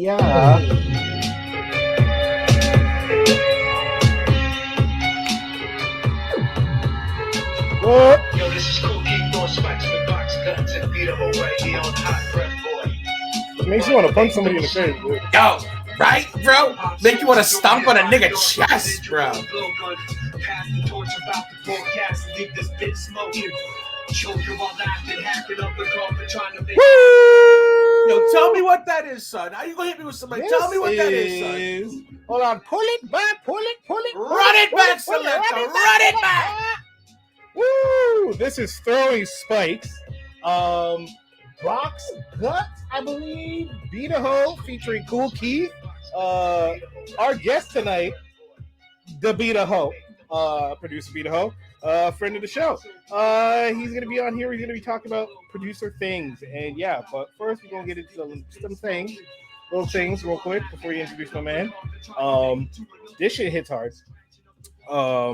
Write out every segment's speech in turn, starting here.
Yeah. What? Yo, this is Kool Keith throwing spikes with box guns and BeatAHoe right here on Hot Breath Boy. It makes you want to punch somebody in the face, dude. Yo, right, bro? Make you want to stomp on a nigga chest, bro. Pass the torch about the broadcast and leave this bitch smoking. Choking while laughing, hacking up the coffin, trying to make. Yo, tell me what that is, son. How you gonna hit me with somebody? Tell me what that is, son. Hold on, pull it back, pull it. Run it back, selector. Run it back. Woo! This is Throwing Spikes. Box Gut, I believe. BeatAHoe featuring Kool Keith. Our guest tonight, the BeatAHoe, producer BeatAHoe, friend of the show. He's gonna be on here. He's gonna be talking about producer things, and yeah. But first, we're gonna get into some things, little things, real quick before you introduce my man. This shit hits hard.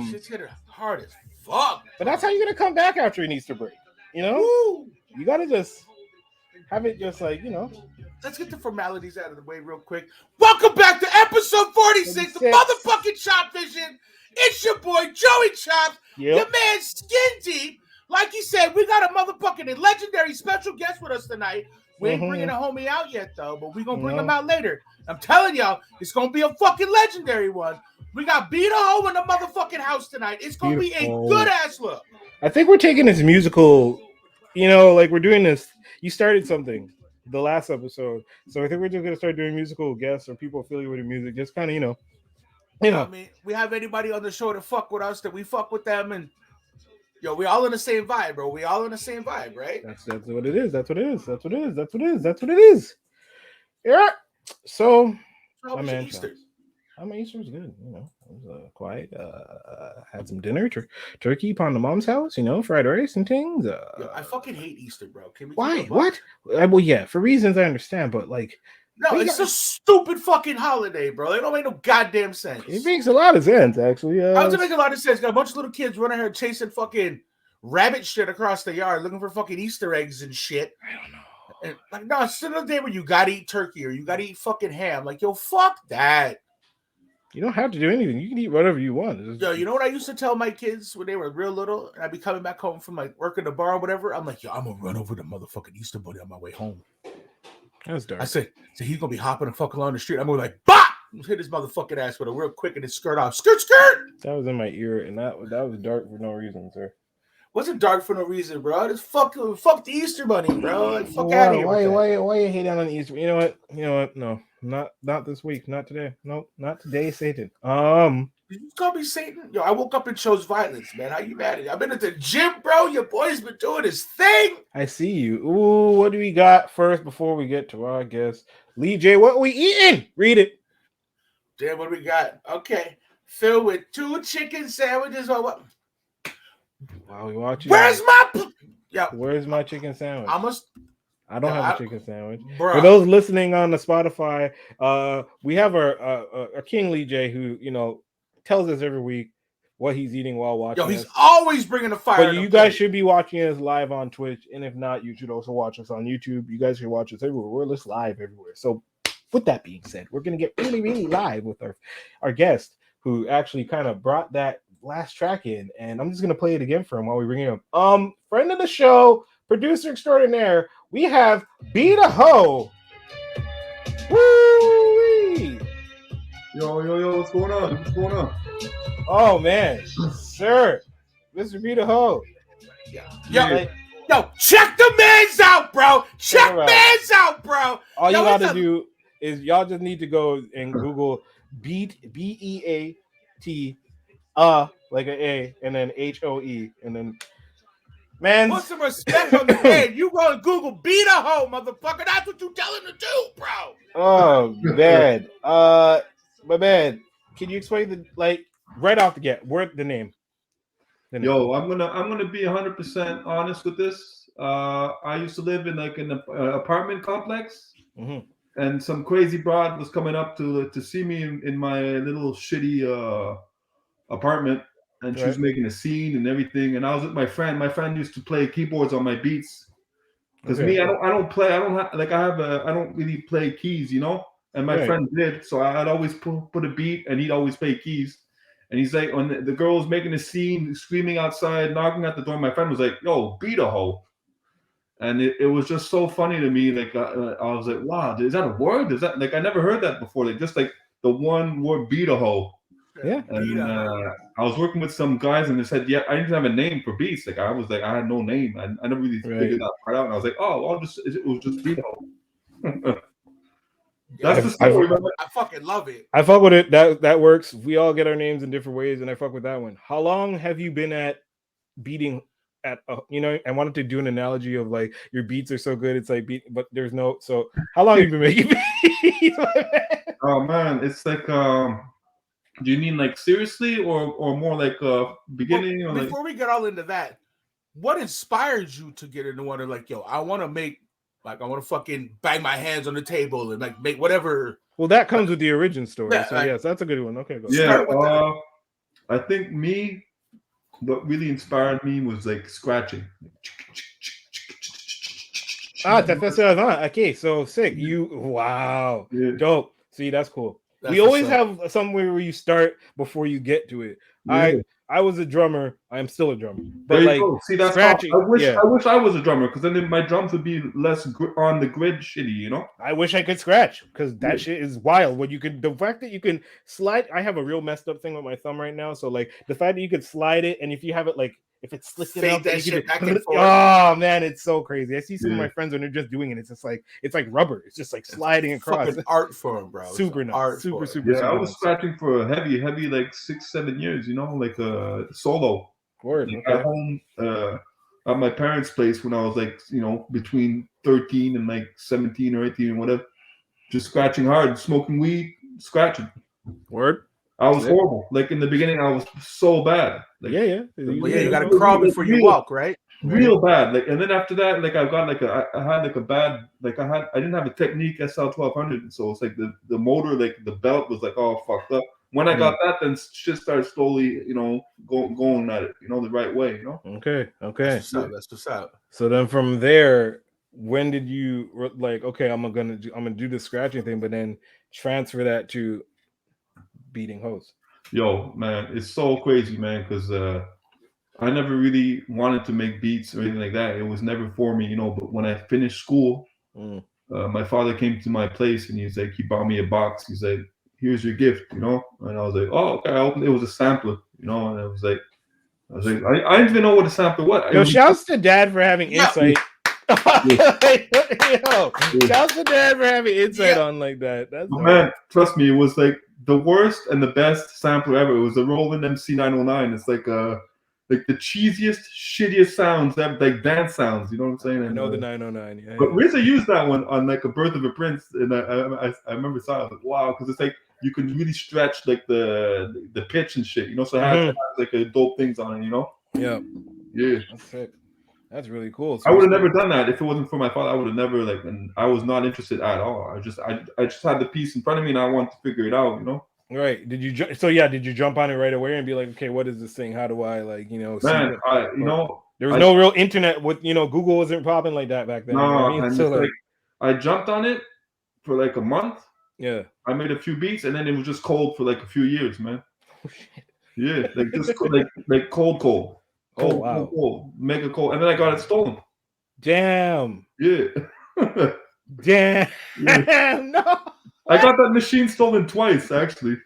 Shit's hitting hard as fuck. But that's how you're gonna come back after an Easter break. You know, you gotta just have it just like, you know. Let's get the formalities out of the way real quick. Welcome back to episode 46 of motherfucking Chopvision. It's your boy Joey Chops, your man Skin Deep. Like he said, we got a motherfucking legendary special guest with us tonight. We ain't bringing a homie out yet though, but we gonna bring him out later. I'm telling y'all, it's gonna be a fucking legendary one. We got BeatAHoe in the motherfucking house tonight. It's gonna be a good ass look. I think we're taking this musical, you know, like we're doing this. You started something the last episode, so I think we're just gonna start doing musical guests or people affiliated with music. Just kind of, you know. I mean, we have anybody on the show to fuck with us, that we fuck with them, and yo, we all in the same vibe, bro. We all in the same vibe, right? That's what it is. That's what it is. That's what it is. That's what it is. That's what it is. Yeah. So, how was your Easter? My Easter was good. You know, it was quiet. Had some dinner, turkey upon the mom's house. You know, fried rice and things. Yo, I fucking hate Easter, bro. Can we? Why? What? Well, yeah, for reasons I understand, but like. No, it's a stupid fucking holiday, bro. It don't make no goddamn sense. It makes a lot of sense, actually. How does it make a lot of sense? Got a bunch of little kids running here chasing fucking rabbit shit across the yard, looking for fucking Easter eggs and shit. I don't know. And like, no, it's still a day where you gotta eat turkey or you gotta eat fucking ham. Like, yo, fuck that. You don't have to do anything. You can eat whatever you want. Yo, you know what I used to tell my kids when they were real little, and I'd be coming back home from like working the bar or whatever. I'm like, yo, I'm gonna run over the motherfucking Easter bunny on my way home. That was dark. I said, so he's gonna be hopping the fuck along the street. I'm gonna be like, bah! Hit his motherfucking ass with a real quick and his skirt off. Skirt, skirt! That was in my ear, and that was dark for no reason, sir. Wasn't dark for no reason, bro. Just fuck the Easter bunny, bro. Like, fuck out of here. Why you hate on Easter? You know what? No, not this week. Not today. No, not today, Satan. Did you call me Satan? Yo, I woke up and chose violence, man. How you mad at me? I've been at the gym, bro. Your boy's been doing his thing. I see you. Ooh, what do we got first before we get to our guest? Lee J, what we eating? Read it. Damn, what do we got? Okay. Filled with 2 chicken sandwiches or what? Wow, we watching. Where's my chicken sandwich? I don't have a chicken sandwich. Bro. For those listening on the Spotify, we have our King Lee J, who, you know, tells us every week what he's eating while watching. Yo, he's always bringing the fire. But you guys should be watching us live on Twitch, and if not, you should also watch us on YouTube. You guys should watch us everywhere. We're just live everywhere. So, with that being said, we're gonna get really, really live with our guest, who actually kind of brought that last track in, and I'm just gonna play it again for him while we bring him up. Friend of the show, producer extraordinaire, we have BeatAHoe. Woo! Yo, what's going on? Oh man, sir, Mr. BeatAHoe. Yo, check the mans out, bro. Check mans out, bro. All you gotta do is y'all just need to go and Google Beat BeatAT like an A and then HOE and then man. Put some respect on the name. You go to Google BeatAHoe, motherfucker. That's what you tell him to do, bro. Oh man. But man, can you explain the right off the get word the name? Yo, I'm gonna be 100% honest with this. I used to live in like an apartment complex, and some crazy broad was coming up to see me in my little shitty apartment, and she was making a scene and everything. And I was with my friend. My friend used to play keyboards on my beats. Because me, I don't really play keys, you know. and my friend did. So I'd always put a beat, and he'd always play keys. And he's like, when the girl was making a scene, screaming outside, knocking at the door, my friend was like, "Yo, BeatAHoe." And it was just so funny to me. Like I was like, "Wow, is that a word? Is that like I never heard that before? Like just like the one word BeatAHoe." Yeah. And I was working with some guys, and they said, "Yeah, I didn't have a name for beats." Like I was like, I had no name. I never really figured that part out. And I was like, "Oh, it was just BeatAHoe." That's the story. I fucking love it. I fuck with it. That works. We all get our names in different ways, and I fuck with that one. How long have you been at beating? At I wanted to do an analogy of like your beats are so good, it's like beat, but there's no. So how long have you been making beats? Oh man, it's like do you mean like seriously or more like beginning? Well, before we get all into that, what inspired you to get into one of like, yo, I want to make like I want to fucking bang my hands on the table and like make whatever. Well, that comes with the origin story. Yeah, so yes, that's a good one. Okay, go. Yeah, I think what really inspired me was like scratching. That's okay. So sick. Wow, dope. See, that's cool. We always have somewhere where you start before you get to it. Yeah. I was a drummer. I am still a drummer. But like, see, that's scratching. I wish I was a drummer because then my drums would be less on the grid shitty, you know. I wish I could scratch because that shit is wild. When you can, the fact that you can slide. I have a real messed up thing with my thumb right now. So like the fact that you could slide it, and if you have it like if it's slicked up, that shit back and forth. Oh man, it's so crazy. I see some of my friends when they're just doing it. It's just like rubber. It's just like sliding across. Fucking art form, bro. Super nice. Super. Yeah, I was scratching for a heavy like 6-7 years. You know, like solo. Word. Like at home, at my parents' place when I was like between 13 and like 17 or 18 or whatever, just scratching hard, smoking weed, scratching. Word. I was horrible. Like in the beginning, I was so bad. Like, you got to crawl before you walk, right? Real bad. Like, and then after that, like I got like I had like a bad like I didn't have a Technique SL1200, so it's like the motor, like the belt was like all fucked up. When I got that, then shit started slowly, going at it, the right way, Okay. That's what's up. So then from there, when did you like? Okay, I'm gonna do the scratching thing, but then transfer that to beating hoes. Yo, man, it's so crazy, man, because I never really wanted to make beats or anything like that. It was never for me, But when I finished school, my father came to my place and he bought me a box. He's like, "Here's your gift," And I was like, "Oh, okay." I opened it. It was a sampler, and I was like, I didn't even know what a sampler was. Yo, shouts to Dad for having insight. Shouts to Dad for having insight on like that. That's man, trust me, it was like the worst and the best sampler ever. It was a Roland MC 909. It's like the cheesiest, shittiest sounds, that like dance sounds. You know what I'm saying? I know the 909. Yeah, but RZA used that one on like a Birth of a Prince, and I remember saw it. I was like, wow, because it's like you can really stretch like the pitch and shit. So it has like a dope things on it. Yeah. That's sick. That's really cool. So I would have never done that if it wasn't for my father. I would have never and I was not interested at all. I just had the piece in front of me and I wanted to figure it out, Right. Did you jump on it right away and be like, okay, what is this thing? How do I Man, there was no real internet with Google wasn't popping like that back then. No, so I jumped on it for like a month. Yeah. I made a few beats and then it was just cold for like a few years, man. Oh shit. Yeah, like just like cold. Cold, mega cold, and then I got it stolen. Damn. Yeah. Damn. Yeah. No. I got that machine stolen twice, actually.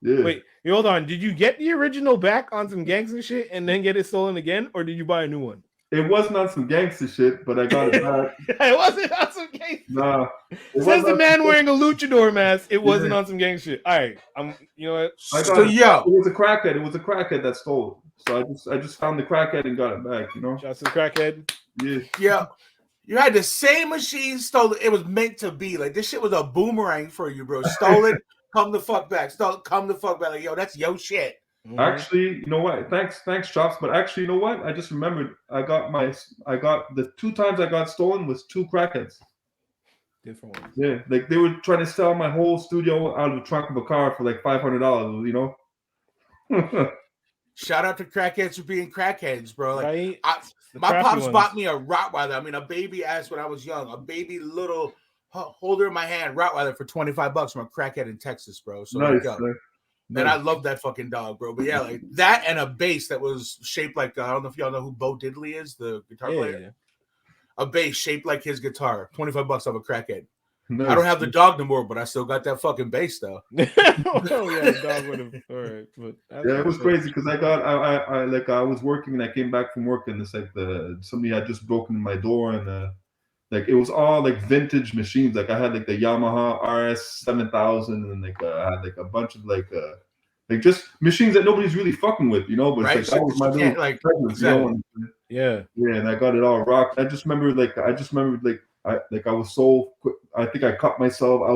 Yeah. Wait, hold on. Did you get the original back on some gangster shit and then get it stolen again, or did you buy a new one? It wasn't on some gangster shit, but I got it back. It wasn't on some gangster. Nah. Says the man wearing a luchador mask. It wasn't on some gangster shit. All right, you know what? It was a crackhead. It was a crackhead that stole it. So I just found the crackhead and got it back. Shouts to the crackhead. Yeah. You had the same machine stolen. It was meant to be. Like this shit was a boomerang for you, bro. Stole it. Come the fuck back. Come the fuck back. Like, yo, that's your shit. Actually, you know what? Thanks, Chops. But actually, you know what? I just remembered. I got the 2 times I got stolen was 2 crackheads. Different ones. Yeah, like they were trying to sell my whole studio out of the trunk of a car for like $500. Shout out to crackheads for being crackheads, bro. Like, right? My pops bought me a Rottweiler. I mean, a baby ass when I was young. A baby little holder in my hand, Rottweiler for $25 from a crackhead in Texas, bro. So nice. And I love that fucking dog, bro. But yeah, like that and a bass that was shaped like I don't know if y'all know who Bo Diddley is, the guitar player. Yeah. A bass shaped like his guitar, $25 off a crackhead. Nice. I don't have the dog no more, but I still got that fucking bass though. Oh yeah, the dog would have. All right, but yeah, it was crazy because I was working and I came back from work and it's like somebody had just broken in my door and like it was all like vintage machines. Like I had like the Yamaha RS 7000 and like I had like a bunch of like just machines that nobody's really fucking with, you know. But right? It's like, that was my little like presence, exactly. You know? Yeah, and I got it all rocked. I just remember I was so quick. I think I cut myself. I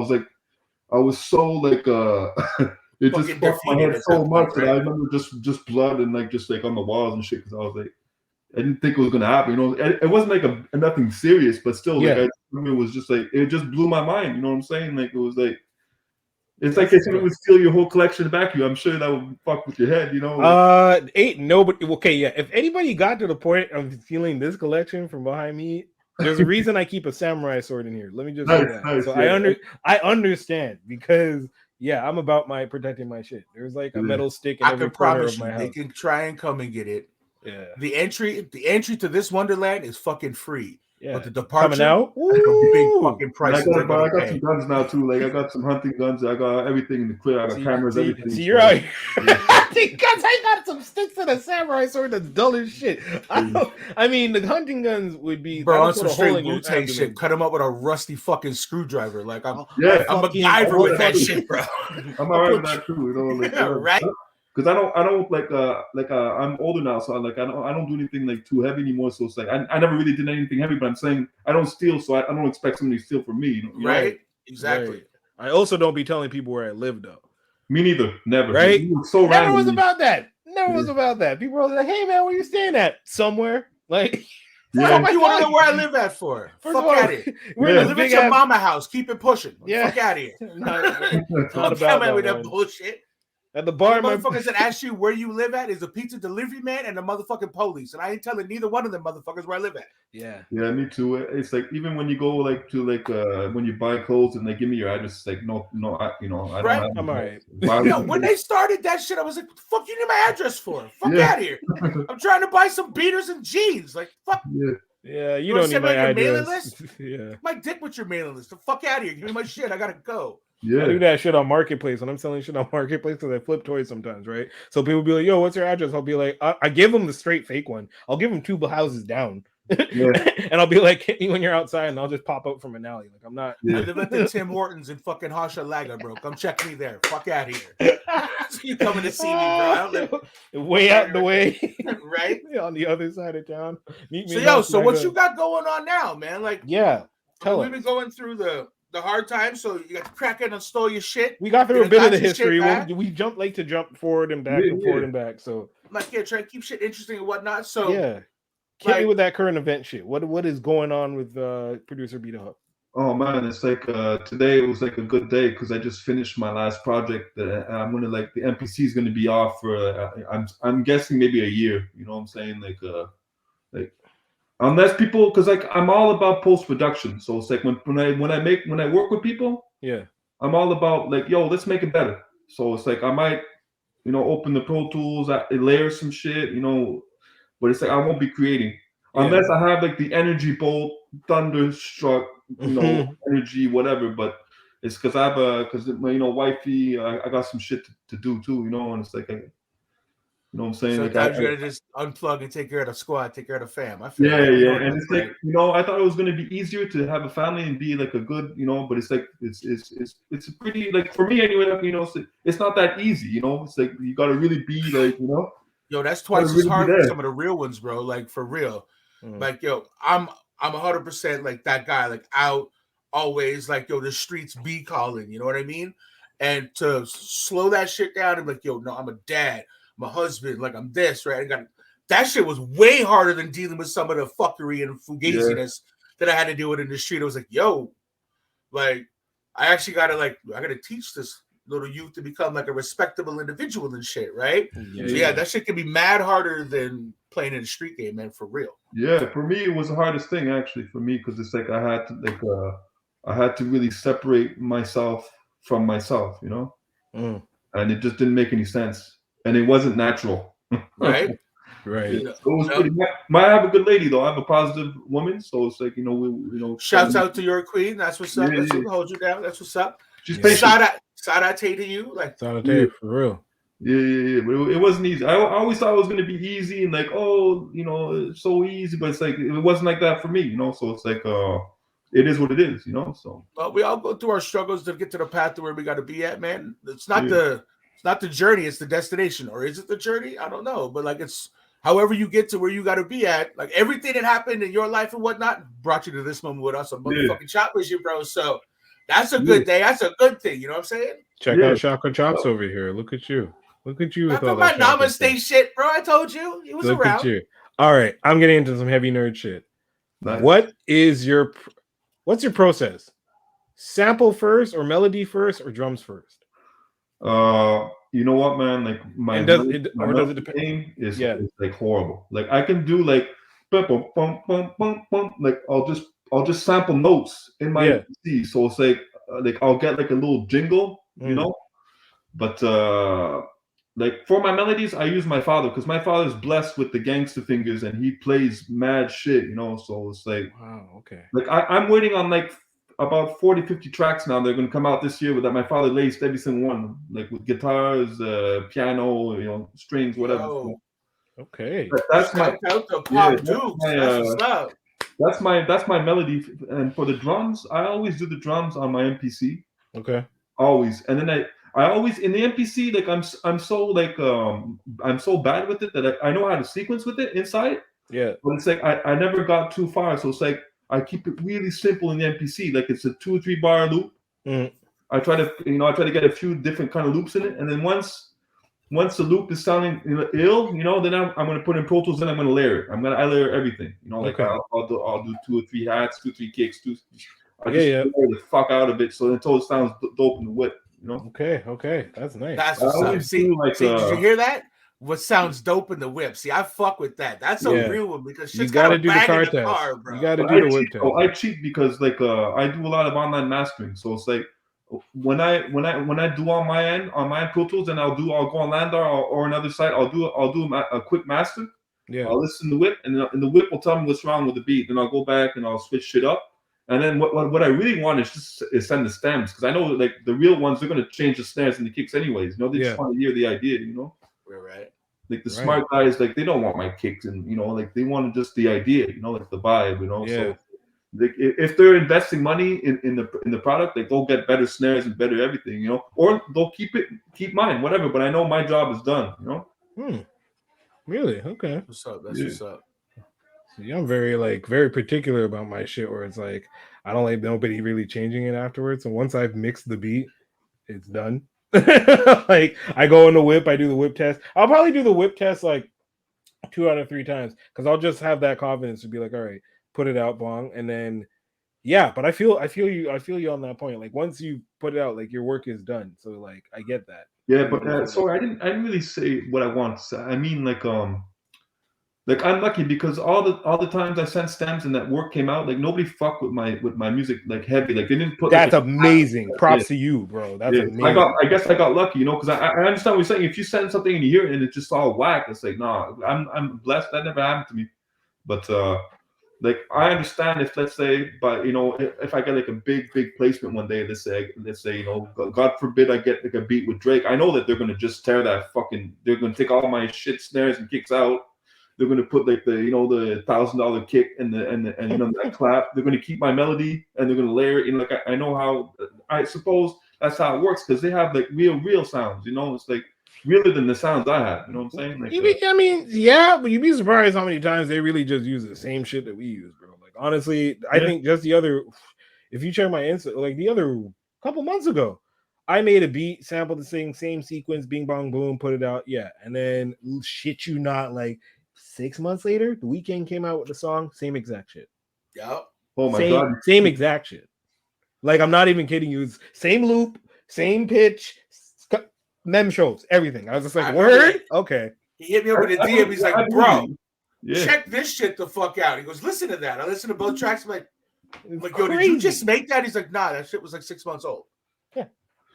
was so like it just fucked my head so much that I remember just blood and like just like on the walls and shit because I was like I didn't think it was gonna happen, you know. It wasn't like nothing serious, but still like I remember it was just like it just blew my mind, you know what I'm saying? Like it was like it's like if someone would steal your whole collection back you, I'm sure that would fuck with your head, you know. Ain't nobody okay, yeah. If anybody got to the point of stealing this collection from behind me, there's a reason I keep a samurai sword in here. Let me just say that. Nice, so yeah. I understand because I'm about protecting my shit. There's like a metal stick in every corner of my house. They can try and come and get it. Yeah. The entry to this wonderland is fucking free. Yeah. But the departure coming out, big fucking price. I got some guns now too. Like I got some hunting guns. I got everything in the clear. I got cameras, everything. See, you're out. Hunting guns. I got some sticks and a samurai sword that's dull as shit. I mean, the hunting guns would be bro on some straight Wu-Tang shit. Cut them up with a rusty fucking screwdriver. Like I'm a MacGyver with that shit, bro. I'm alright with that too. You know, like, right. Because I don't I'm older now, so I don't do anything like too heavy anymore. So it's like I never really did anything heavy, but I'm saying I don't steal, so I don't expect somebody to steal from me. You know? Right? Exactly. Right. I also don't be telling people where I live though. Me neither. Never. Right? So never was about that. Never was about that. People were like, "Hey man, where you staying at? Somewhere?" Like, yeah. You want to know where I live at for? Fuck out of here. Live at your mama house. Keep it pushing. Yeah. Fuck out of here. Not about that, with that bullshit. At the bar, my motherfuckers that ask you where you live at is a pizza delivery man and the motherfucking police, and I ain't telling neither one of them motherfuckers where I live at. Yeah, me too. It's like even when you go like to when you buy clothes and they give me your address, it's like no, I don't have. I'm alright. When they started that shit, I was like, "Fuck you need my address for? Fuck out of here! I'm trying to buy some beaters and jeans. Like fuck." Yeah, you don't need my address. List? My dick with your mailing list. The fuck out of here! Give me my shit. I gotta go. Yeah, I do that shit on Marketplace when I'm selling shit on Marketplace because I flip toys sometimes, right? So people be like, "Yo, what's your address?" I'll be like, I give them the straight fake one. I'll give them 2 houses down, and I'll be like, "Hit me when you're outside," and I'll just pop up from an alley. Like I'm not. I live at the Tim Hortons in fucking Hochelaga, bro. Come check me there. Fuck out of here. You coming to see me, bro? I don't live way out the way, right on the other side of town. Meet me so what you got going on now, man? Like, we've been going through the hard times, so you got the crackhead and stole your shit. We got through a bit of the history. We jumped like to jump forward and back and forward and back. So like, try to keep shit interesting and whatnot. So hit me with that current event shit. What is going on with Producer BeatAHoe? Oh man, it's like today it was like a good day because I just finished my last project. I'm gonna the MPC is gonna be off for I'm guessing maybe a year. You know what I'm saying? Like. Unless people, because like I'm all about post production, so it's like when I work with people, I'm all about like, yo, let's make it better. So it's like I might, open the Pro Tools, layer some shit, but it's like I won't be creating unless I have like the energy bolt, thunderstruck, energy, whatever. But it's because I have because wifey, I got some shit to do too, and it's like. You know what I'm saying? Sometimes you gotta just unplug and take care of the squad, take care of the fam. I feel and it's like I thought it was gonna be easier to have a family and be like a good, but it's like it's a pretty like for me anyway. It's not that easy, It's like you gotta really be like, Yo, that's twice as hard for some of the real ones, bro. Like for real, like yo, I'm 100% like that guy, like out always, like yo, the streets be calling. You know what I mean? And to slow that shit down and like yo, no, I'm a dad. My husband, like I'm this, right? That shit was way harder than dealing with some of the fuckery and fugaziness that I had to deal with in the street. I was like, yo, like I actually gotta teach this little youth to become like a respectable individual and shit, right? So that shit can be mad harder than playing in the street game, man, for real. Yeah, for me it was the hardest thing actually for me because it's like I had to I had to really separate myself from myself, you know, and it just didn't make any sense, and it wasn't natural. Right. Right. Yeah, so it was pretty. I have a good lady though. I have a positive woman, so it's like, you know. Shouts out to your queen. That's what's up. Yeah, That's yeah. what holds you down. That's what's up. She's patient. Sadate to you, like Sadate, for real. Yeah. But it wasn't easy. I always thought it was gonna be easy and like, oh, you know, it's so easy, but it's like it wasn't like that for me, you know. So it's like, it is what it is, you know. So well, we all go through our struggles to get to the path to where we got to be at, man. It's not the journey, it's the destination, or is it the journey? I don't know, but like it's however you get to where you got to be at. Like everything that happened in your life and whatnot brought you to this moment with us on motherfucking Chopvision, bro. So that's a good day. That's a good thing. You know what I'm saying? Check out Shaka Chops over here. Look at you. Look at you with all that. My namaste shit, bro. I told you he was around. At you. All right, I'm getting into some heavy nerd shit. Nice. What's your process? Sample first, or melody first, or drums first? You know what, man? Like my does it depend? Is like horrible. Like I can do like bum, bum, bum, bum, bum. Like I'll just sample notes in my PC. So it's like I'll get like a little jingle, you know. But like for my melodies, I use my father because my father's blessed with the gangster fingers and he plays mad shit, you know. So it's like, wow, okay. Like I'm waiting on like about 40-50 tracks now. They're gonna come out this year with that my father laced every single one, like with guitars, piano, you know, strings, whatever. So, okay. That's my that's my melody. And for the drums, I always do the drums on my MPC. Okay. Always. And then I always in the MPC, like I'm so like I'm so bad with it that I know how to sequence with it inside. Yeah. But it's like I never got too far. So it's like I keep it really simple in the MPC. Like it's a 2 or 3 bar loop. I try to get a few different kind of loops in it. And then once the loop is sounding ill, you know, then I'm going to put in Pro Tools and I'm going to layer it. I layer everything. You know, like I'll do 2 or 3 hats, 2 or 3 kicks, I just layer the fuck out of it so until it sounds dope in the whip. You know? Okay. That's nice. That's what's up. See, did you hear that? What sounds dope in the whip? See, I fuck with that. That's a real one because shit's got to do the car test. Bro. You got to do the whip test. I cheat because like I do a lot of online mastering, so it's like when I do on my end Pro Tools, and I'll go on Landar or another site. I'll do a quick master. Yeah. I'll listen to the whip, and the whip will tell me what's wrong with the beat. Then I'll go back and I'll switch shit up. And then what I really want is send the stems because I know like the real ones they're gonna change the snares and the kicks anyways. You know, they just want to hear the idea. You know. Right. Like the smart guys, like they don't want my kicks, and you know, like they want just the idea, you know, like the vibe, you know. Yeah. So, like if they're investing money in the product, like they'll get better snares and better everything, you know, or they'll keep mine, whatever. But I know my job is done, you know. Really? Okay. What's up? That's what's up. See, I'm very particular about my shit, where it's like I don't like nobody really changing it afterwards. And once I've mixed the beat, it's done. Like I go in the whip, I do the whip test. I'll probably do the whip test like 2 out of 3 times because I'll just have that confidence to be like, all right, put it out, bong, and then but I feel you on that point. Like once you put it out, like your work is done. So like I get that. Yeah, but sorry, I didn't really say what I want to say. I mean like I'm lucky because all the times I sent stems and that work came out, like nobody fucked with my music like heavy. Like they didn't put. That's amazing. Props to you, bro. That's amazing. I guess I got lucky, you know, because I understand what you're saying. If you send something and you hear it and it's just all whack, it's like nah. I'm blessed. That never happened to me. But like I understand if let's say, but you know, if I get like a big placement one day, let's say you know, God forbid I get like a beat with Drake, I know that they're gonna just tear that fucking. They're gonna take all my shit snares and kicks out. They're gonna put like the $1,000 kick and you know that clap. They're gonna keep my melody and they're gonna layer it. You know, like I know how. I suppose that's how it works because they have like real sounds. You know, it's like realer than the sounds I have. You know what I'm saying? Like, but you'd be surprised how many times they really just use the same shit that we use, bro. Like honestly, I think just the other. If you check my Insta, like the other couple months ago, I made a beat, sampled the same sequence, bing bong boom, put it out, and then shit you not like. 6 months later, The Weeknd came out with the song, same exact shit. Yep. Oh my god. Same exact shit. Like I'm not even kidding you. It's same loop, same pitch, mem shows, everything. I was just like, word? Okay. He hit me up with a DM. He's like, bro, check this shit the fuck out. He goes, listen to that. I listened to both tracks. I'm like, I'm like, yo, did you just make that? He's like, nah, that shit was like 6 months old. Yeah.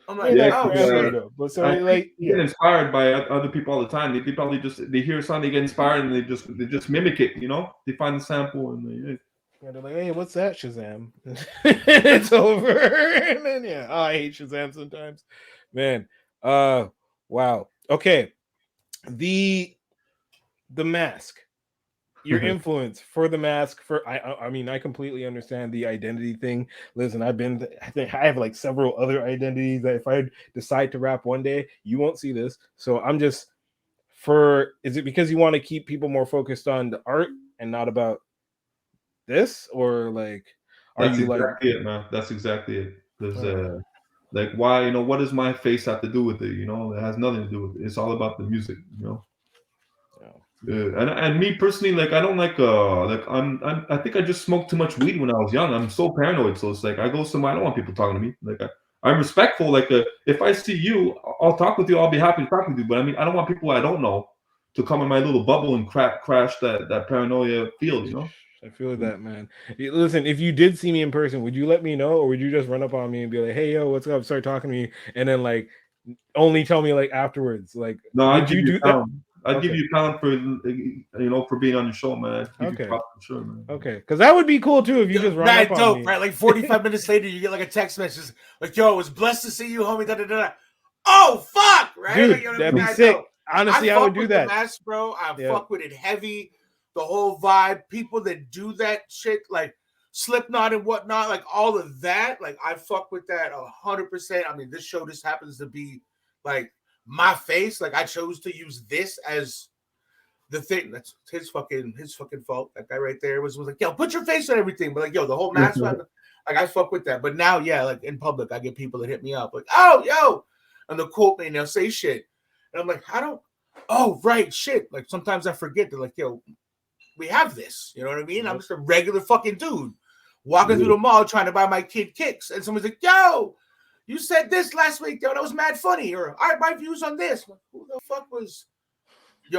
I'm like, oh shit. But so like, get inspired by other people all the time. They probably they hear a song, they get inspired, and they just mimic it. You know, they find the sample and they're like, hey, what's that, Shazam? It's over. And then I hate Shazam sometimes, man. Wow. Okay, the Mask. Your influence for the Mask. I mean, I completely understand the identity thing. Listen, I think I have like several other identities that if I decide to rap one day, you won't see this. So I'm just is it because you want to keep people more focused on the art and not about this, or like that's exactly it, man? That's exactly it. There's like, why, what does my face have to do with it? It has nothing to do with it. It's all about the music, and me personally, like, I don't like I think I just smoked too much weed when I was young. I'm so paranoid, so it's like I go somewhere, I don't want people talking to me. Like I'm respectful. Like if I see you, I'll talk with you. I'll be happy to talk with you. But I mean, I don't want people I don't know to come in my little bubble and crash that paranoia field. I feel that, man. Listen, if you did see me in person, would you let me know, or would you just run up on me and be like, "Hey, yo, what's up?" Start talking to me, and then like only tell me like afterwards? Like, no, I'd give you that. I'd give you a pound for being on the show, man. Okay, for sure, man. Okay, because that would be cool too if you just run up on me. Right? Like 45 minutes later, you get like a text message like, "Yo, it was blessed to see you, homie." Da da da. Oh fuck, right? Dude, like, that'd be sick. Honestly, I would do that, Mask, bro. I fuck with it heavy. The whole vibe, people that do that shit, like Slipknot and whatnot, like all of that, like I fuck with that 100%. I mean, this show just happens to be like my face. Like I chose to use this as the thing. That's his fucking fault. That guy right there was like, yo, put your face on everything. But like, yo, the whole mask, like I fuck with that. But now, like in public, I get people that hit me up like, oh, yo, and they'll quote me and they'll say shit, and I'm like, right, shit. Like sometimes I forget. They're like, yo, we have this, you know what I mean? I'm just a regular fucking dude walking through the mall trying to buy my kid kicks, and someone's like, yo, you said this last week, yo, that was mad funny, or all right, my views on this. Like, who the fuck was,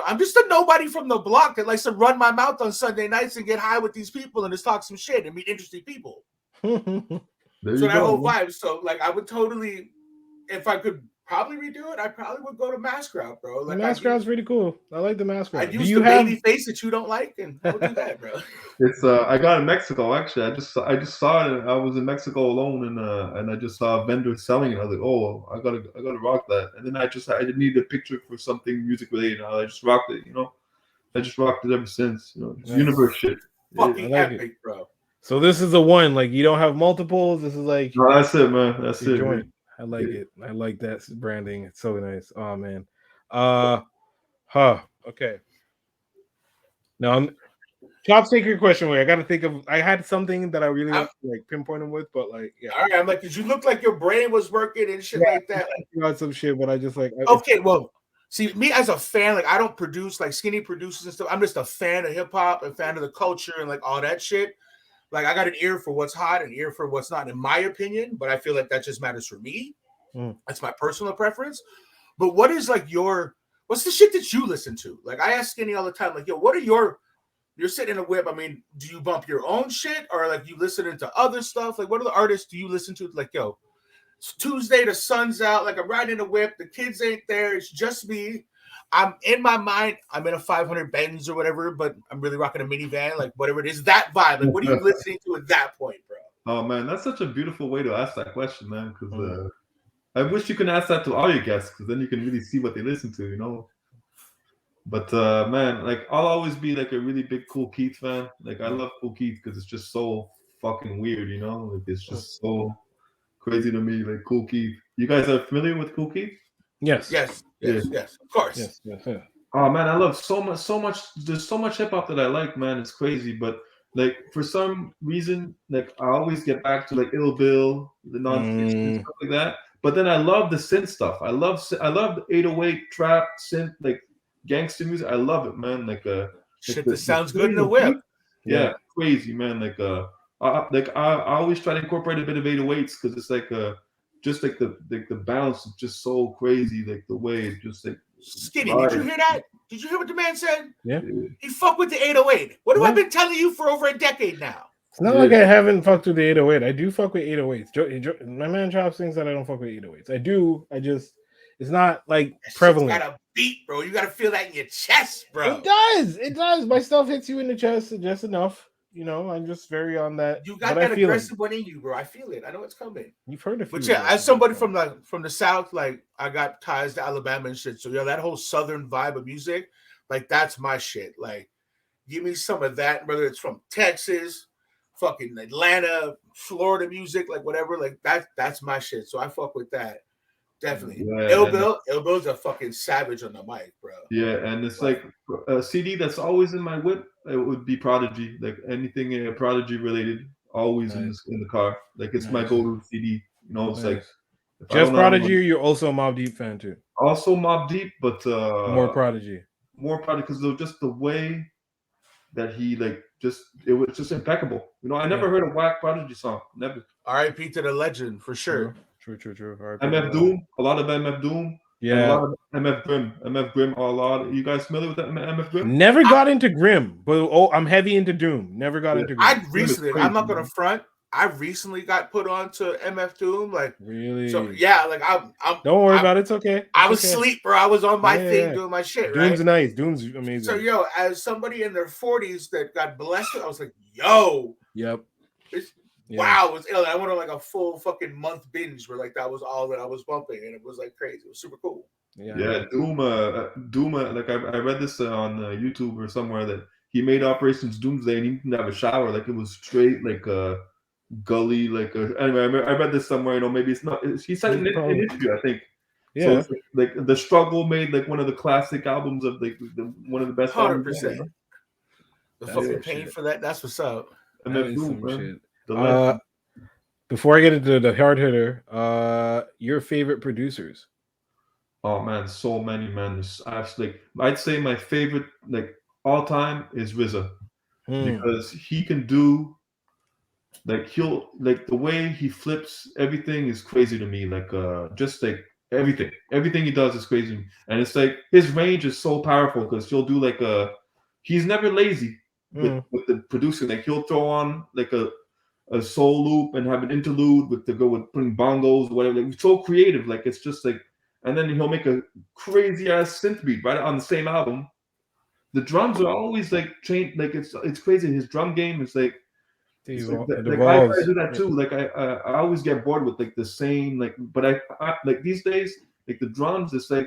I'm just a nobody from the block that likes to run my mouth on Sunday nights and get high with these people and just talk some shit and meet interesting people. So that whole vibe. So like I would totally, if I could probably redo it, I probably would go to Mask Route, bro. Like, the Mask Route's pretty cool. I like the Mask Route. I'd use the baby face that you don't like, and I would do that, bro. It's I got in Mexico actually. I just saw it. I was in Mexico alone, and I just saw a vendor selling it. I was like, oh, I gotta rock that. And then I didn't need a picture for something music related. I just rocked it. I just rocked it ever since. It's universe shit. Fucking epic, bro. So this is the one. Like you don't have multiples. This is like no, that's it, man. That's it. Joint. I like it. I like that branding. It's so nice. Oh man. Okay. Now Chops, take your question away. I gotta think of. I had something that I really want to like pinpoint him with, but like, yeah. All right, I'm like, did you look like your brain was working and shit like that? You got some shit, but I just like. Okay, well, see, me as a fan, like I don't produce like Skinny produces and stuff. I'm just a fan of hip hop, a fan of the culture, and like all that shit. Like I got an ear for what's hot, an ear for what's not, in my opinion. But I feel like that just matters for me. That's my personal preference. But what is like what's the shit that you listen to? Like I ask Skinny all the time, like, yo, what are you're sitting in a whip. I mean, do you bump your own shit or like you listening to other stuff? Like what are the artists do you listen to? Like, yo, it's Tuesday, the sun's out, like I'm riding a whip, the kids ain't there, it's just me. I'm in my mind, I'm in a 500 Benz or whatever, but I'm really rocking a minivan, like whatever it is, that vibe. Like, what are you listening to at that point, bro? Oh man, that's such a beautiful way to ask that question, man. Because I wish you could ask that to all your guests, because then you can really see what they listen to, But man, like I'll always be like a really big Kool Keith fan. Like I love Kool Keith because it's just so fucking weird, Like it's just so crazy to me. Like Kool Keith. You guys are familiar with Kool Keith? Yes, of course. Yes. Oh man, I love so much. There's so much hip hop that I like, man. It's crazy, but like for some reason, like I always get back to like Ill Bill, the non stuff like that. But then I love the synth stuff. I love the 808 trap synth, like gangster music. I love it, man. Like shit that sounds good in the whip. Yeah, crazy, man. Like I always try to incorporate a bit of 808s because it's like just like the balance is just so crazy, like the way it just like. Skinny, did you hear that? Did you hear what the man said? Yeah. He fucked with the 808. What have I been telling you for over a decade now? It's not like I haven't fucked with the 808. I do fuck with 808s. My man Chops thinks that I don't fuck with 808s. I do. It's not like prevalent. It's got a beat, bro. You got to feel that in your chest, bro. It does. It does. My stuff hits you in the chest just enough. You know, I'm just very on that. You got that aggressive one in you, bro. I feel it. I know it's coming. You've heard a few. But yeah, as somebody from the South, like I got ties to Alabama and shit. So yeah, that whole Southern vibe of music, like that's my shit. Like, give me some of that, whether it's from Texas, fucking Atlanta, Florida music, like whatever. Like that's my shit. So I fuck with that. Definitely. Ill Bill's a fucking savage on the mic, bro. Yeah, and it's like a CD that's always in my whip. It would be Prodigy, like anything Prodigy related, always in the car. Like it's my go-to CD. You know, it's like just Prodigy. Or you're also a Mobb Deep fan too. Also Mobb Deep, but more Prodigy because of just the way that he it was just impeccable. You know, I never heard a whack Prodigy song. Never. R.I.P. to the legend for sure. True. MF Doom, a lot of MF Doom. Yeah. A lot of MF Grimm, a lot. You guys familiar with that MF Grimm? Never got into Grimm, but I'm heavy into Doom. Never got into Grimm. I'm not gonna front. I recently got put on to MF Doom. Like really? So yeah, like I'm don't worry about it. It's okay. I was asleep, bro. I was on my thing doing my shit. Doom's right? nice. Doom's amazing. So yo, as somebody in their 40s that got blessed with, I was like, yo. Yep. Wow, it was ill. I went on like a full fucking month binge where like that was all that I was bumping, and it was like crazy. It was super cool. Yeah, Doom. Like I read this on YouTube or somewhere that he made Operations Doomsday and he didn't have a shower. Like it was straight like a gully. Anyway, I read this somewhere. You know, maybe it's not. He said in an interview, I think. Yeah. So like the struggle made like one of the classic albums of one of the best. 100%. The fucking pain for that. That's what's up. MF Doom, man. Before I get into the hard hitter, your favorite producers? Oh man, so many, man. I'd say my favorite all time is RZA because he can do the way he flips everything is crazy to me. Just everything he does is crazy, and it's like his range is so powerful because he'll do he's never lazy with the producing. Like he'll throw on a soul loop and have an interlude with putting bongos or whatever. Like, so creative. Like it's just and then he'll make a crazy ass synth beat right on the same album. The drums are always changed. It's crazy. His drum game is I do that too. Like I always get bored with the same but I these days the drums is I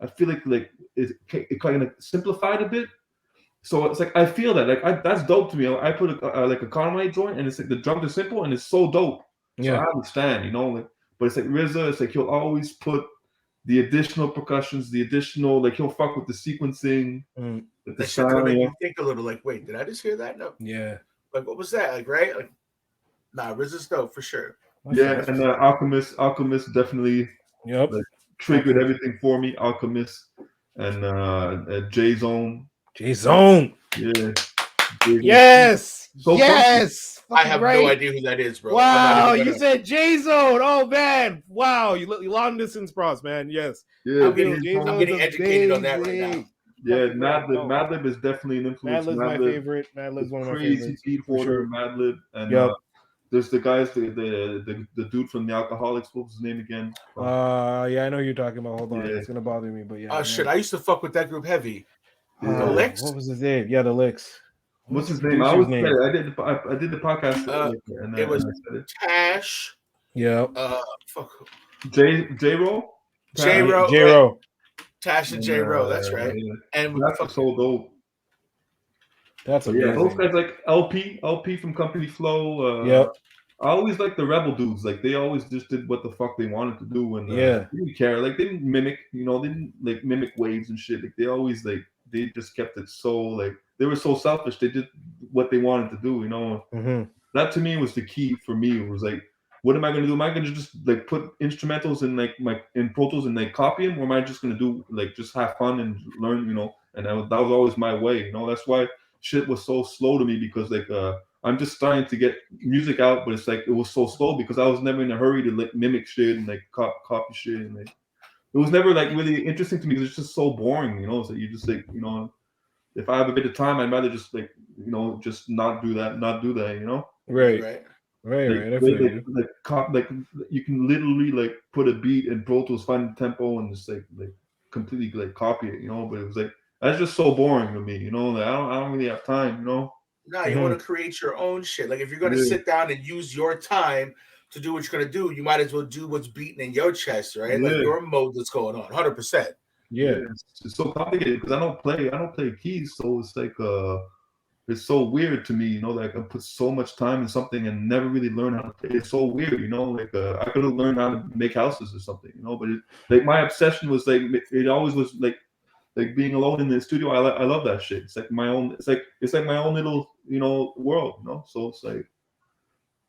feel it kind of simplified a bit. So it's I feel that that's dope to me. I put a Conway joint and it's the drums are simple and it's so dope. So I understand, but it's RZA. It's he'll always put the additional percussions, the additional he'll fuck with the sequencing. The sound, make you think a little. Wait, did I just hear that? No. Yeah. What was that? Right? Nah, RZA's dope for sure. Yeah, and Alchemist definitely. Yep. Triggered everything for me. Alchemist and J-Zone. J-Zone. Yeah. Yes. So yes. I have no idea who that is, bro. Wow, you said J-Zone. Oh man. Wow. You long distance pros, man. Yes. Yeah. I'm getting educated on that right now. Yeah, Madlib is definitely an influence. Madlib's my favorite. Madlib's one of my favorites. Crazy beat hoarder, Madlib, and there's the guys, the dude from the Alcoholics. What was his name again? Yeah, I know who you're talking about. Hold on, it's gonna bother me, but yeah. Oh shit, I used to fuck with that group heavy. The Licks. What was his name? Yeah, the Licks. What's his name? I did the podcast. And it was Tash. Yeah. Fuck. J-Ro. J-Ro. Tash and J-Ro. That's right. Yeah. And that's so dope. That's amazing. Yeah, those guys LP from Company Flow. Yep. I always like the rebel dudes. They always just did what the fuck they wanted to do, and they didn't care. They didn't mimic. They didn't mimic waves and shit. They always they just kept it so they were so selfish. They did what they wanted to do. That to me was the key for me. It was what am I gonna do? Am I gonna just put instrumentals in Pro Tools and copy them, or am I just gonna do just have fun and learn? And that was always my way. That's why shit was so slow to me because I'm just starting to get music out, but it's it was so slow because I was never in a hurry to mimic shit and copy shit, and it was never really interesting to me because it's just so boring, So you just if I have a bit of time, I'd rather just just not do that, Right. I feel you. Like you can literally like put a beat and Pro Tools find the tempo and just like completely like copy it, you know. But it was like that's just so boring to me, you know. Like I don't really have time, you know. No, you want to create your own shit. Like if you're gonna sit down and use your time to do what you're gonna do, you might as well do what's beating in your chest, right? Like your mode that's going on, 100%. Yeah, it's so complicated because I don't play keys, so it's like it's so weird to me, you know. Like I put so much time in something and never really learn how to play. It's so weird, you know. Like I could have learned how to make houses or something, you know. But like my obsession was like it always was like being alone in the studio. I love that shit. It's like my own. It's like my own little, you know, world, you know. So it's like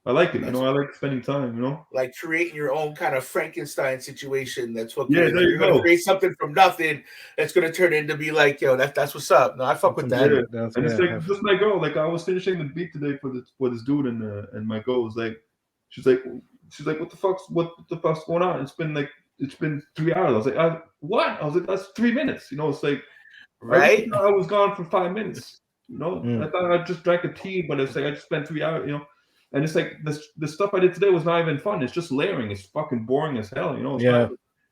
I like it, you know. I like spending time, you know. Like creating your own kind of Frankenstein situation. That's what there you're gonna create something from nothing that's gonna turn into be like, yo, that's what's up. No, I fuck with that. And it's like just my girl. Like I was finishing the beat today for this dude, and my girl was like, she's like, what the fuck's going on? It's been 3 hours. I was like, what? I was like, that's 3 minutes. You know, it's like, right? I was gone for 5 minutes. You know, I thought I just drank a tea, but it's like I just spent 3 hours. You know. And it's like the stuff I did today was not even fun. It's just layering. It's fucking boring as hell. You know.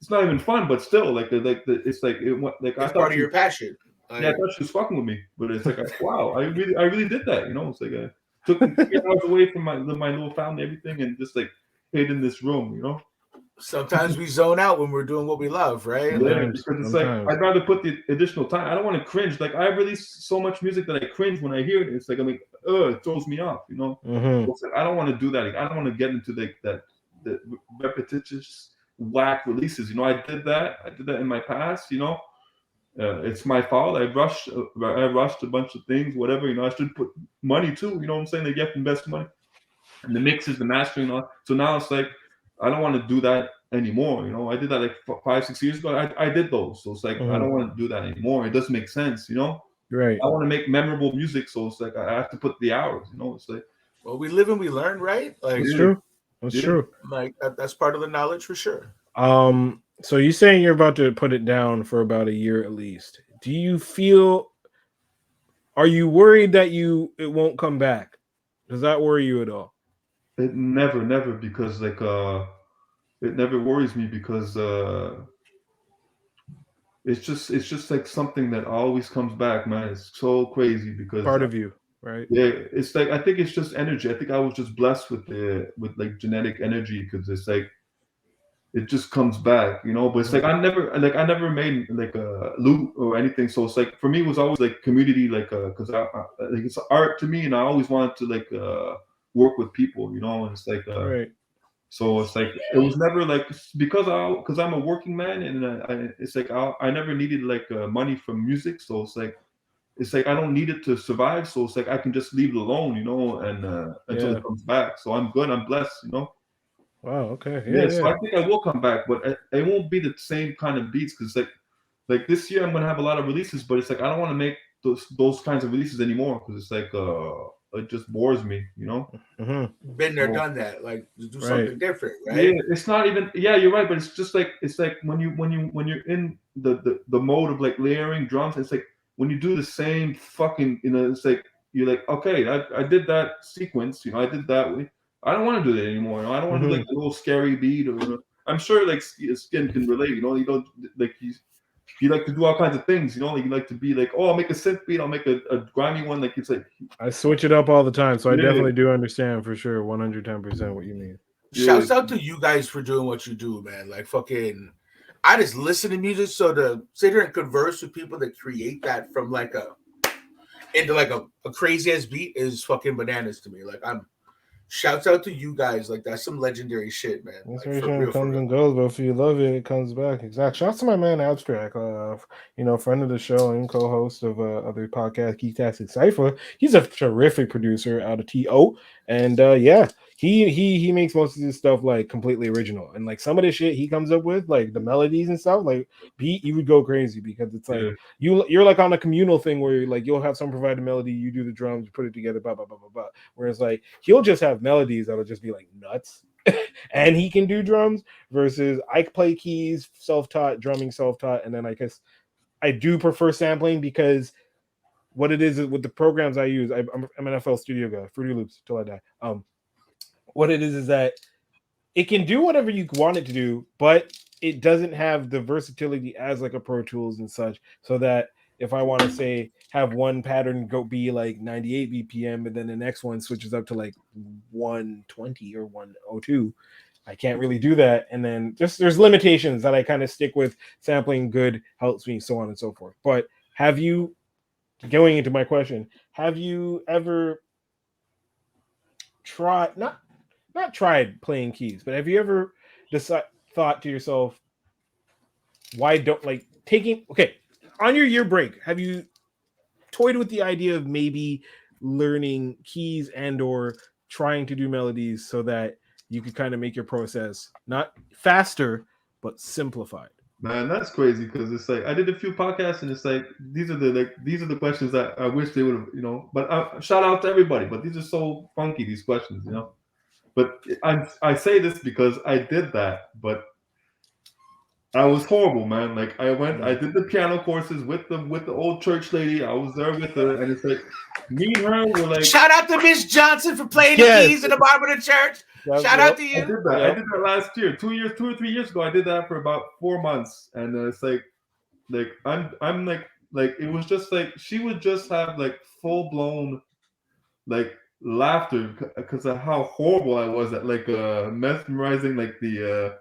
It's not even fun. But still, it's like I thought part of your passion. Yeah, I thought she was fucking with me. But it's like, wow, I really did that. You know. It's like I took 3 hours away from my little family, everything, and just like hid in this room. You know. Sometimes we zone out when we're doing what we love, right? Yeah, because it's like I'd rather put the additional time. I don't want to cringe. Like I release so much music that I cringe when I hear it. It's like I'm like, it throws me off, you know. Like, I don't want to do that. I don't want to get into the repetitious whack releases. You know, I did that in my past. You know, it's my fault. I rushed a bunch of things. Whatever, you know. I should put money too. You know what I'm saying? They get invest money, and the mixes, the mastering, and all. So now it's like, I don't want to do that anymore. You know, I did that like 5-6 years ago. I did those. So it's like, I don't want to do that anymore. It doesn't make sense, you know? Right. I want to make memorable music. So it's like, I have to put the hours, you know? It's like, well, we live and we learn, right? Like, it's true. That's true. Like that's part of the knowledge for sure. So you're saying you're about to put it down for about a year at least. Are you worried that it won't come back? Does that worry you at all? It never, because like it never worries me because it's just like something that always comes back, man. It's so crazy because part of you, right? Yeah, it's like I think it's just energy. I think I was just blessed with like genetic energy because it's like it just comes back, you know. But it's like I never made like a loot or anything. So it's like for me it was always like community, like because like it's art to me, and I always wanted to like work with people, you know. And it's like right. So it's like it was never like because I'm a working man, and it's like I never needed like money from music. So it's like I don't need it to survive. So it's like I can just leave it alone, you know, and until it comes back. So I'm good. I'm blessed, you know. Wow. Okay. Yeah. So I think I will come back, but it won't be the same kind of beats because like this year I'm gonna have a lot of releases, but it's like I don't want to make those kinds of releases anymore because it's like it just bores me, you know. Been there, done that. Like do something different, right? Yeah, it's not even. Yeah, you're right, but it's just like when you're in the mode of like layering drums, it's like when you do the same fucking, you know, it's like you're like, okay, I did that sequence, you know, I did that. I don't want to do that anymore. You know? I don't want to do like a little scary beat or. You know, I'm sure like Skin can relate. You know, you don't like you like to do all kinds of things, you know. Like you like to be like, oh, I'll make a synth beat, I'll make a grimy one. Like it's like I switch it up all the time, so I definitely do understand for sure, 110% what you mean. Shouts out to you guys for doing what you do, man. Like fucking, I just listen to music, so to sit here and converse with people that create that from like into like a crazy ass beat is fucking bananas to me. Like shouts out to you guys. Like that's some legendary shit, man. Inspiration comes and goes, but if you love it, it comes back. Exactly. Shouts to my man Abstract, you know, friend of the show and co-host of other podcast, Keith Tastic Cypher. He's a terrific producer out of TO, and he makes most of his stuff like completely original, and like some of the shit he comes up with, like the melodies and stuff, like beat, you would go crazy because it's like you're like on a communal thing where like you'll have some provide the melody, you do the drums, you put it together, blah blah blah blah blah. Whereas like he'll just have melodies that'll just be like nuts, and he can do drums. Versus I play keys, self-taught, drumming self-taught, and then I guess I do prefer sampling because what it is with the programs I use, I'm an FL Studio guy, Fruity Loops till I die. What it is that it can do whatever you want it to do, but it doesn't have the versatility as like a Pro Tools and such, so that if I want to say have one pattern go be like 98 BPM and then the next one switches up to like 120 or 102, I can't really do that. And then just there's limitations that I kind of stick with. Sampling good helps me, so on and so forth. But have you, going into my question, have you ever tried not tried playing keys, but have you ever thought to yourself, why don't like taking on your year break, have you toyed with the idea of maybe learning keys and or trying to do melodies so that you could kind of make your process not faster but simplified? Man, that's crazy, because it's like I did a few podcasts and it's like these are the questions that I wish they would have, you know. But shout out to everybody, but these are so funky, these questions, you know. But I say this because I did that, but I was horrible, man. Like I did the piano courses with the old church lady. I was there with her, and it's like me and her were like. Shout out to Miss Johnson for playing the keys in the bottom of the church. Shout out to you. I did that. I did that last year, 2 or 3 years ago. I did that for about 4 months, and it's like I'm like it was just like she would just have like full blown like laughter because of how horrible I was at like mesmerizing like the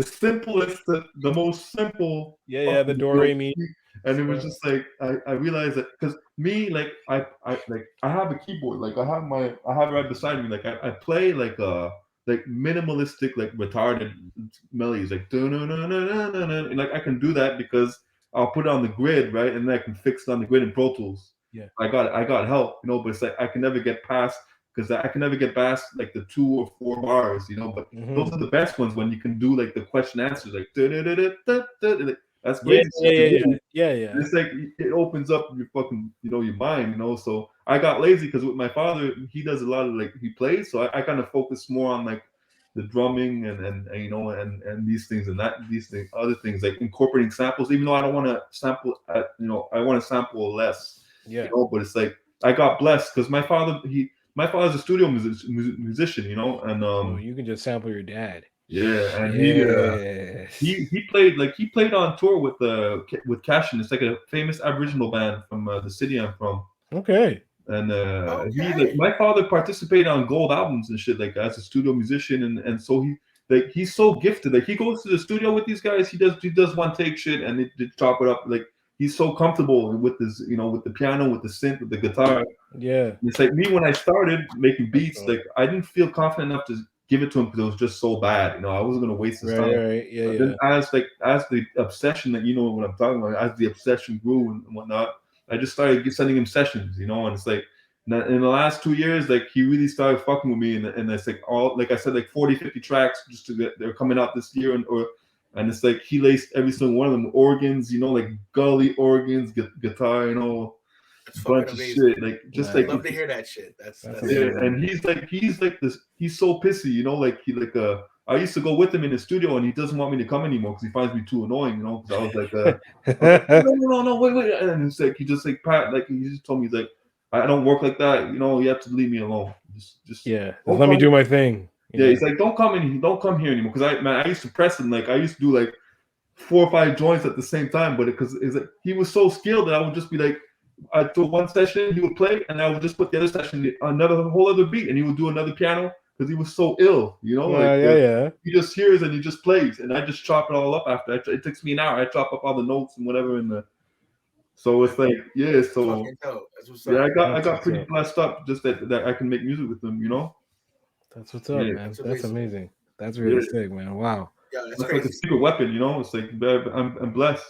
simplest, the most simple. The do re mi. And it was just like I realized that because me like I have a keyboard, like I have it right beside me, like I play like minimalistic like retarded melodies, like like I can do that because I'll put it on the grid, right, and then I can fix it on the grid in Pro Tools. Yeah, I got help, you know, but it's like I can never get past. Because I can never get past like the 2 or 4 bars, you know. But those are the best ones when you can do like the question answers, like that's crazy. Yeah. It's like it opens up your fucking, you know, your mind, you know. So I got lazy because with my father, he does a lot of like he plays, so I kind of focus more on like the drumming and you know and these things and these things, other things like incorporating samples. Even though I don't want to sample, you know, I want to sample less. Yeah. You know, but it's like I got blessed because my father's a studio musician, you know, and you can just sample your dad. Yeah, and he played on tour with Cashin. It's like a famous Aboriginal band from the city I'm from. Okay. And my father participated on gold albums and shit like as a studio musician, and so he's so gifted. Like he goes to the studio with these guys. He does one take shit and they chop it up. Like he's so comfortable with this, you know, with the piano, with the synth, with the guitar. Yeah. It's like me when I started making beats, like I didn't feel confident enough to give it to him because it was just so bad. You know, I wasn't gonna waste his time. Right. Yeah. But then as the obsession that, you know what I'm talking about, as the obsession grew and whatnot, I just started sending him sessions, you know, and it's like in the last 2 years, like he really started fucking with me, and it's like all, like I said, like 40, 50 tracks they're coming out this year, and it's like he laced every single one of them organs, you know, like gully organs, guitar, you know. That's bunch of shit, like just like love to hear that shit. That's and he's like this. He's so pissy, you know. Like I used to go with him in the studio, and he doesn't want me to come anymore because he finds me too annoying, you know. Because I was like, no, wait, and it's like he just like Pat, like he just told me, he's like, I don't work like that, you know. You have to leave me alone. Just let me do my thing. Yeah, he's like, don't come here anymore. Because I used to press him, like I used to do like 4 or 5 joints at the same time, but because it's like he was so skilled that I would just be like. I'd do one session, he would play, and I would just put the other session, whole other beat, and he would do another piano because he was so ill, you know. He just hears and he just plays, and I just chop it all up after. It takes me an hour. I chop up all the notes and whatever So it's like, I got pretty blessed up just that I can make music with them, you know. That's what's up, man. That's amazing. That's really sick, man. Wow. Yeah, that's like a secret weapon, you know. It's like I'm blessed.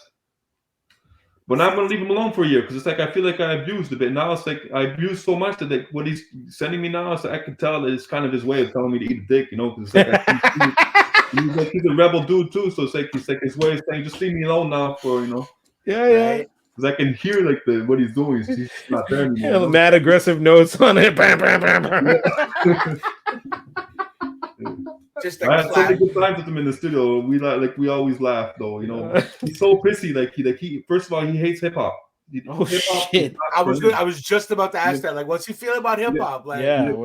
But now I'm gonna leave him alone for a year because it's like I feel like I abused a bit. Now it's like I abused so much that like what he's sending me now, so I can tell that it's kind of his way of telling me to eat a dick, you know. Because like he's a rebel dude too, so it's like his way of saying just leave me alone now for, you know. Yeah. Because I can hear like what he's doing. He's not there anymore. Yeah, mad aggressive notes on it. Bam, bam, bam. Just I had so many good times with him in the studio. We always laugh though, you know. He's so pissy. Like he first of all he hates hip hop. Shit! I was just about to ask that. Like, what's he feeling about hip hop? Like,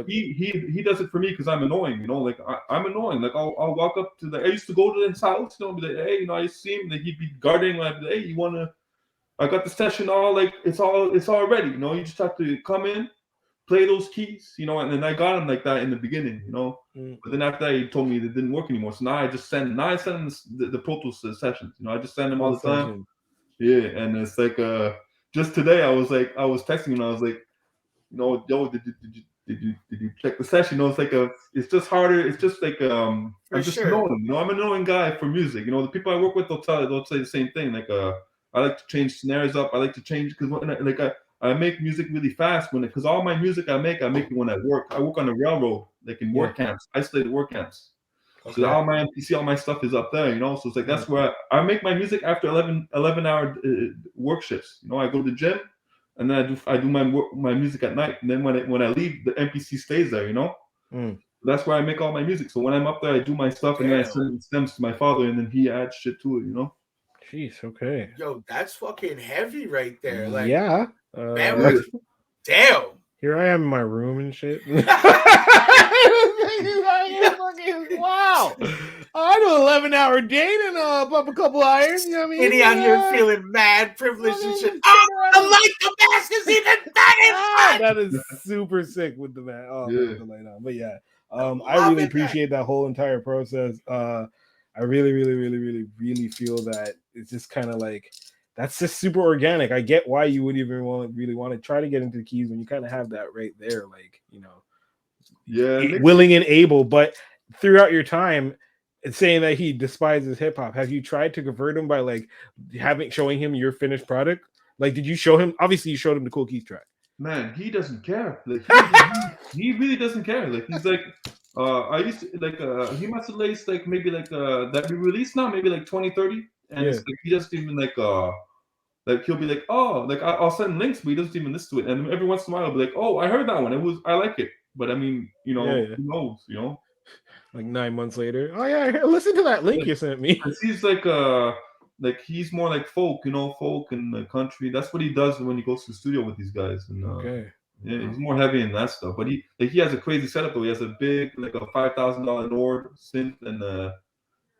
he does it for me because I'm annoying. You know, like I'm annoying. Like I'll walk up to I used to go to his house. You know, be like, hey, you know, I see him. Like he'd be guarding. Like, hey, you wanna? I got the session all like it's all ready. You know, you just have to come in, play those keys. You know, and then I got him like that in the beginning. You know, but then after that, he told me it didn't work anymore. So now I send him the Pro Tools sessions. You know, I just send him all the time. Yeah, and it's like just today I was texting him and I was like, you know, yo, did you check the session? You know, it's just harder. It's just like I'm just annoying. You know, I'm an annoying guy for music. You know, the people I work with they'll say the same thing. Like I like to change snares up. I like to change because I make music really fast because all my music I make it when I work. I work on the railroad, like in work camps, isolated work camps. Okay. So all my MPC, all my stuff is up there, you know. So it's like that's where I make my music after 11-hour work shifts. You know, I go to the gym, and then I do my music at night. And then when I leave, the MPC stays there. You know, that's where I make all my music. So when I'm up there, I do my stuff, and then I send it stems to my father, and then he adds shit to it. You know. Jeez. Okay. Yo, that's fucking heavy right there. Like, yeah. Man, damn. Here I am in my room and shit. Wow. I do 11-hour day and pump a couple irons. You know what I mean? Any out here feeling mad, privileged and shit. Oh, I like the mask is even better. That is super sick with the man. Oh, yeah. The light on. But yeah, I really appreciate that whole entire process. I really feel that it's just kind of like that's just super organic. I get why you would even really want to try to get into the keys when you kind of have that right there, like, you know, willing and able. But throughout your time, it's saying that he despises hip hop. Have you tried to convert him by like showing him your finished product? Like, did you show him? Obviously, you showed him the Kool Keith track. Man, he doesn't care. Like he really doesn't care. Like he's like, I used to like he must have released like maybe like that we released now maybe like 20-30, and it's like he doesn't even like he'll be like, oh, like I'll send links, but he doesn't even listen to it. And every once in a while, I'll be like, oh, I heard that one. I like it. But I mean, you know, who knows, you know? Like 9 months later, oh yeah, listen to that link you sent me. He's like he's more like folk, you know, folk and country. That's what he does when he goes to the studio with these guys. And yeah, he's more heavy in that stuff. But he has a crazy setup though. He has a big like a $5,000 Nord synth and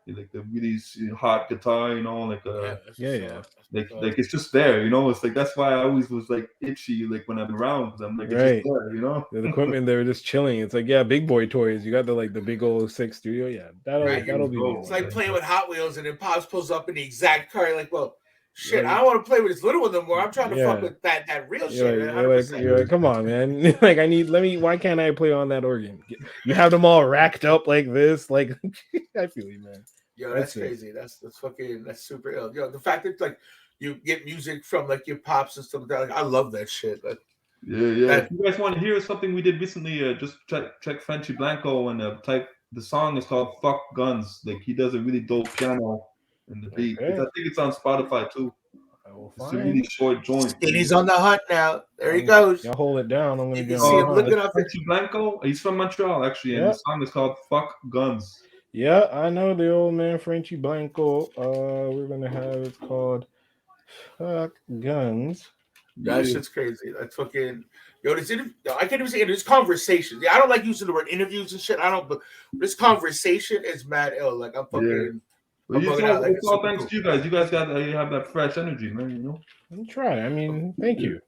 like the really hot guitar, you know, like like it's just there, you know. It's like that's why I always was like itchy, like when I'm around, because I'm like it's just there, you know. The equipment they were just chilling. It's like big boy toys. You got the big old 6 studio, that'll be. It's like playing with Hot Wheels, and then Pops pulls up in the exact car. You're like, well, shit, I don't want to play with this little one no more. I'm trying to fuck with that real shit. You're like, come on, man. Like why can't I play on that organ? You have them all racked up like this. Like I feel you, man. Yo, that's crazy. That's super ill. Yo, the fact that like you get music from like your pops and stuff like that. Like, I love that shit. Like, if you guys want to hear something we did recently, just check Frenchy Blanco and type the song is called "Fuck Guns." Like he does a really dope piano in the beat. I think it's on Spotify too. It's a really short joint. And he's on the hunt now. There he goes. Y'all hold it down. I'm gonna see him looking up. Frenchy Blanco. He's from Montreal actually, and the song is called "Fuck Guns." Yeah, I know the old man Frenchy Blanco. We're gonna have it called "Fuck Guns." That shit's crazy. That's fucking this interview. I can't even say this conversation. Yeah, I don't like using the word interviews and shit. I don't, but this conversation is mad ill. Like I'm fucking. Well, it's all thanks to you guys. You guys you have that fresh energy, man. You know. I'm trying. I mean, thank you.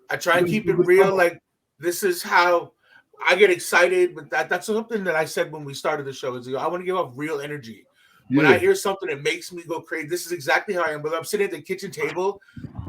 I try and keep it real. Like this is how I get excited, but that's something that I said when we started the show. Is I want to give off real energy. When I hear something that makes me go crazy, this is exactly how I am. But I'm sitting at the kitchen table,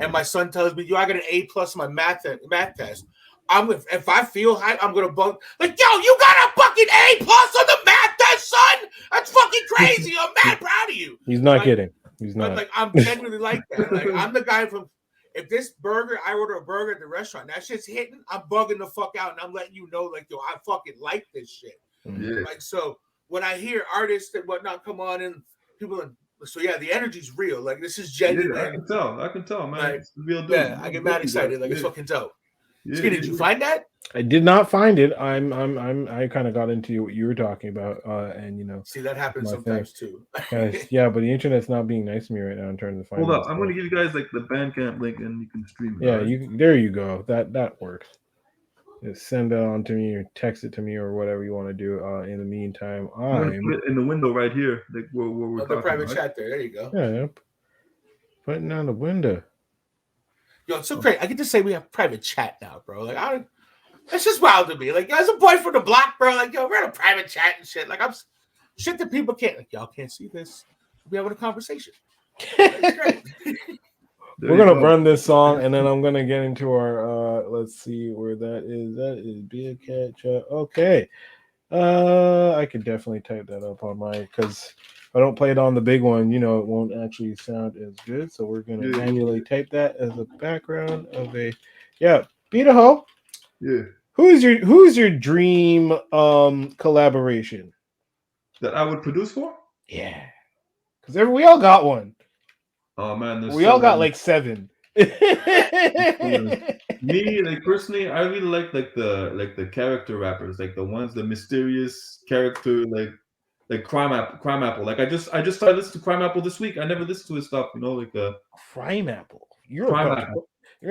and my son tells me, "Yo, I got an A+ on my math test." If I feel high, I'm gonna bug like, "Yo, you got a fucking A+ on the math test, son? That's fucking crazy. I'm mad proud of you." He's not kidding. He's not. Like I'm genuinely like that. Like I'm the guy from. If this burger, I order a burger at the restaurant, that shit's hitting, I'm bugging the fuck out, and I'm letting you know, like, yo, I fucking like this shit. Yeah. Like, so when I hear artists and whatnot come on and people, so yeah, the energy's real. Like, this is genuine. Yeah, I can tell, man. Like, it's real dope. Yeah, I get mad excited. Like, it's fucking dope. Skinny, did you find that? I did not find it. I kind of got into what you were talking about, and you know, see that happens sometimes too. Yeah, but the internet's not being nice to me right now in terms of finding. Hold up, I'm gonna give you guys like the Bandcamp link, and you can stream it. Yeah, right? there you go. That works. Just send it on to me or text it to me or whatever you want to do. In the meantime, I'm gonna put it in the window right here, like where we're talking. The private right? chat there. There you go. Yeah, putting on the window. Yo, it's so great. I get to say we have private chat now, bro. Like, it's just wild to me. Like, as a boy from the block, bro, like, yo, we're in a private chat and shit. Like, I'm shit that people can't. Like, y'all can't see this. We're having a conversation. Great. We're gonna run this song, and then I'm gonna get into our. Let's see where that is. That is Be a Cat Chat. Okay. I could definitely type that up on my because. If I don't play it on the big one, you know, it won't actually sound as good. So we're going to manually type that as a background of a, BeatAHoe. Yeah. Who's your dream collaboration that I would produce for? Yeah, because we all got one. Oh man, we all got like 7. Me, like personally, I really like the character rappers, like the ones, the mysterious character, like Crime Apple. Like I just started listening to Crime Apple this week. I never listened to his stuff, you know, like Crime Apple. You're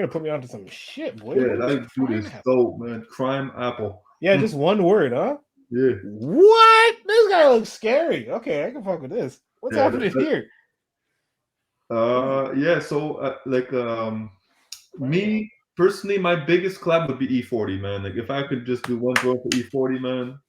gonna put me onto some shit, boy. Yeah, that dude is dope, man. Crime Apple. Yeah, just one word, huh? Yeah. What? This guy looks scary. Okay, I can fuck with this. What's happening here? Yeah. So me personally, my biggest collab would be E40, man. Like if I could just do one girl for E40, man.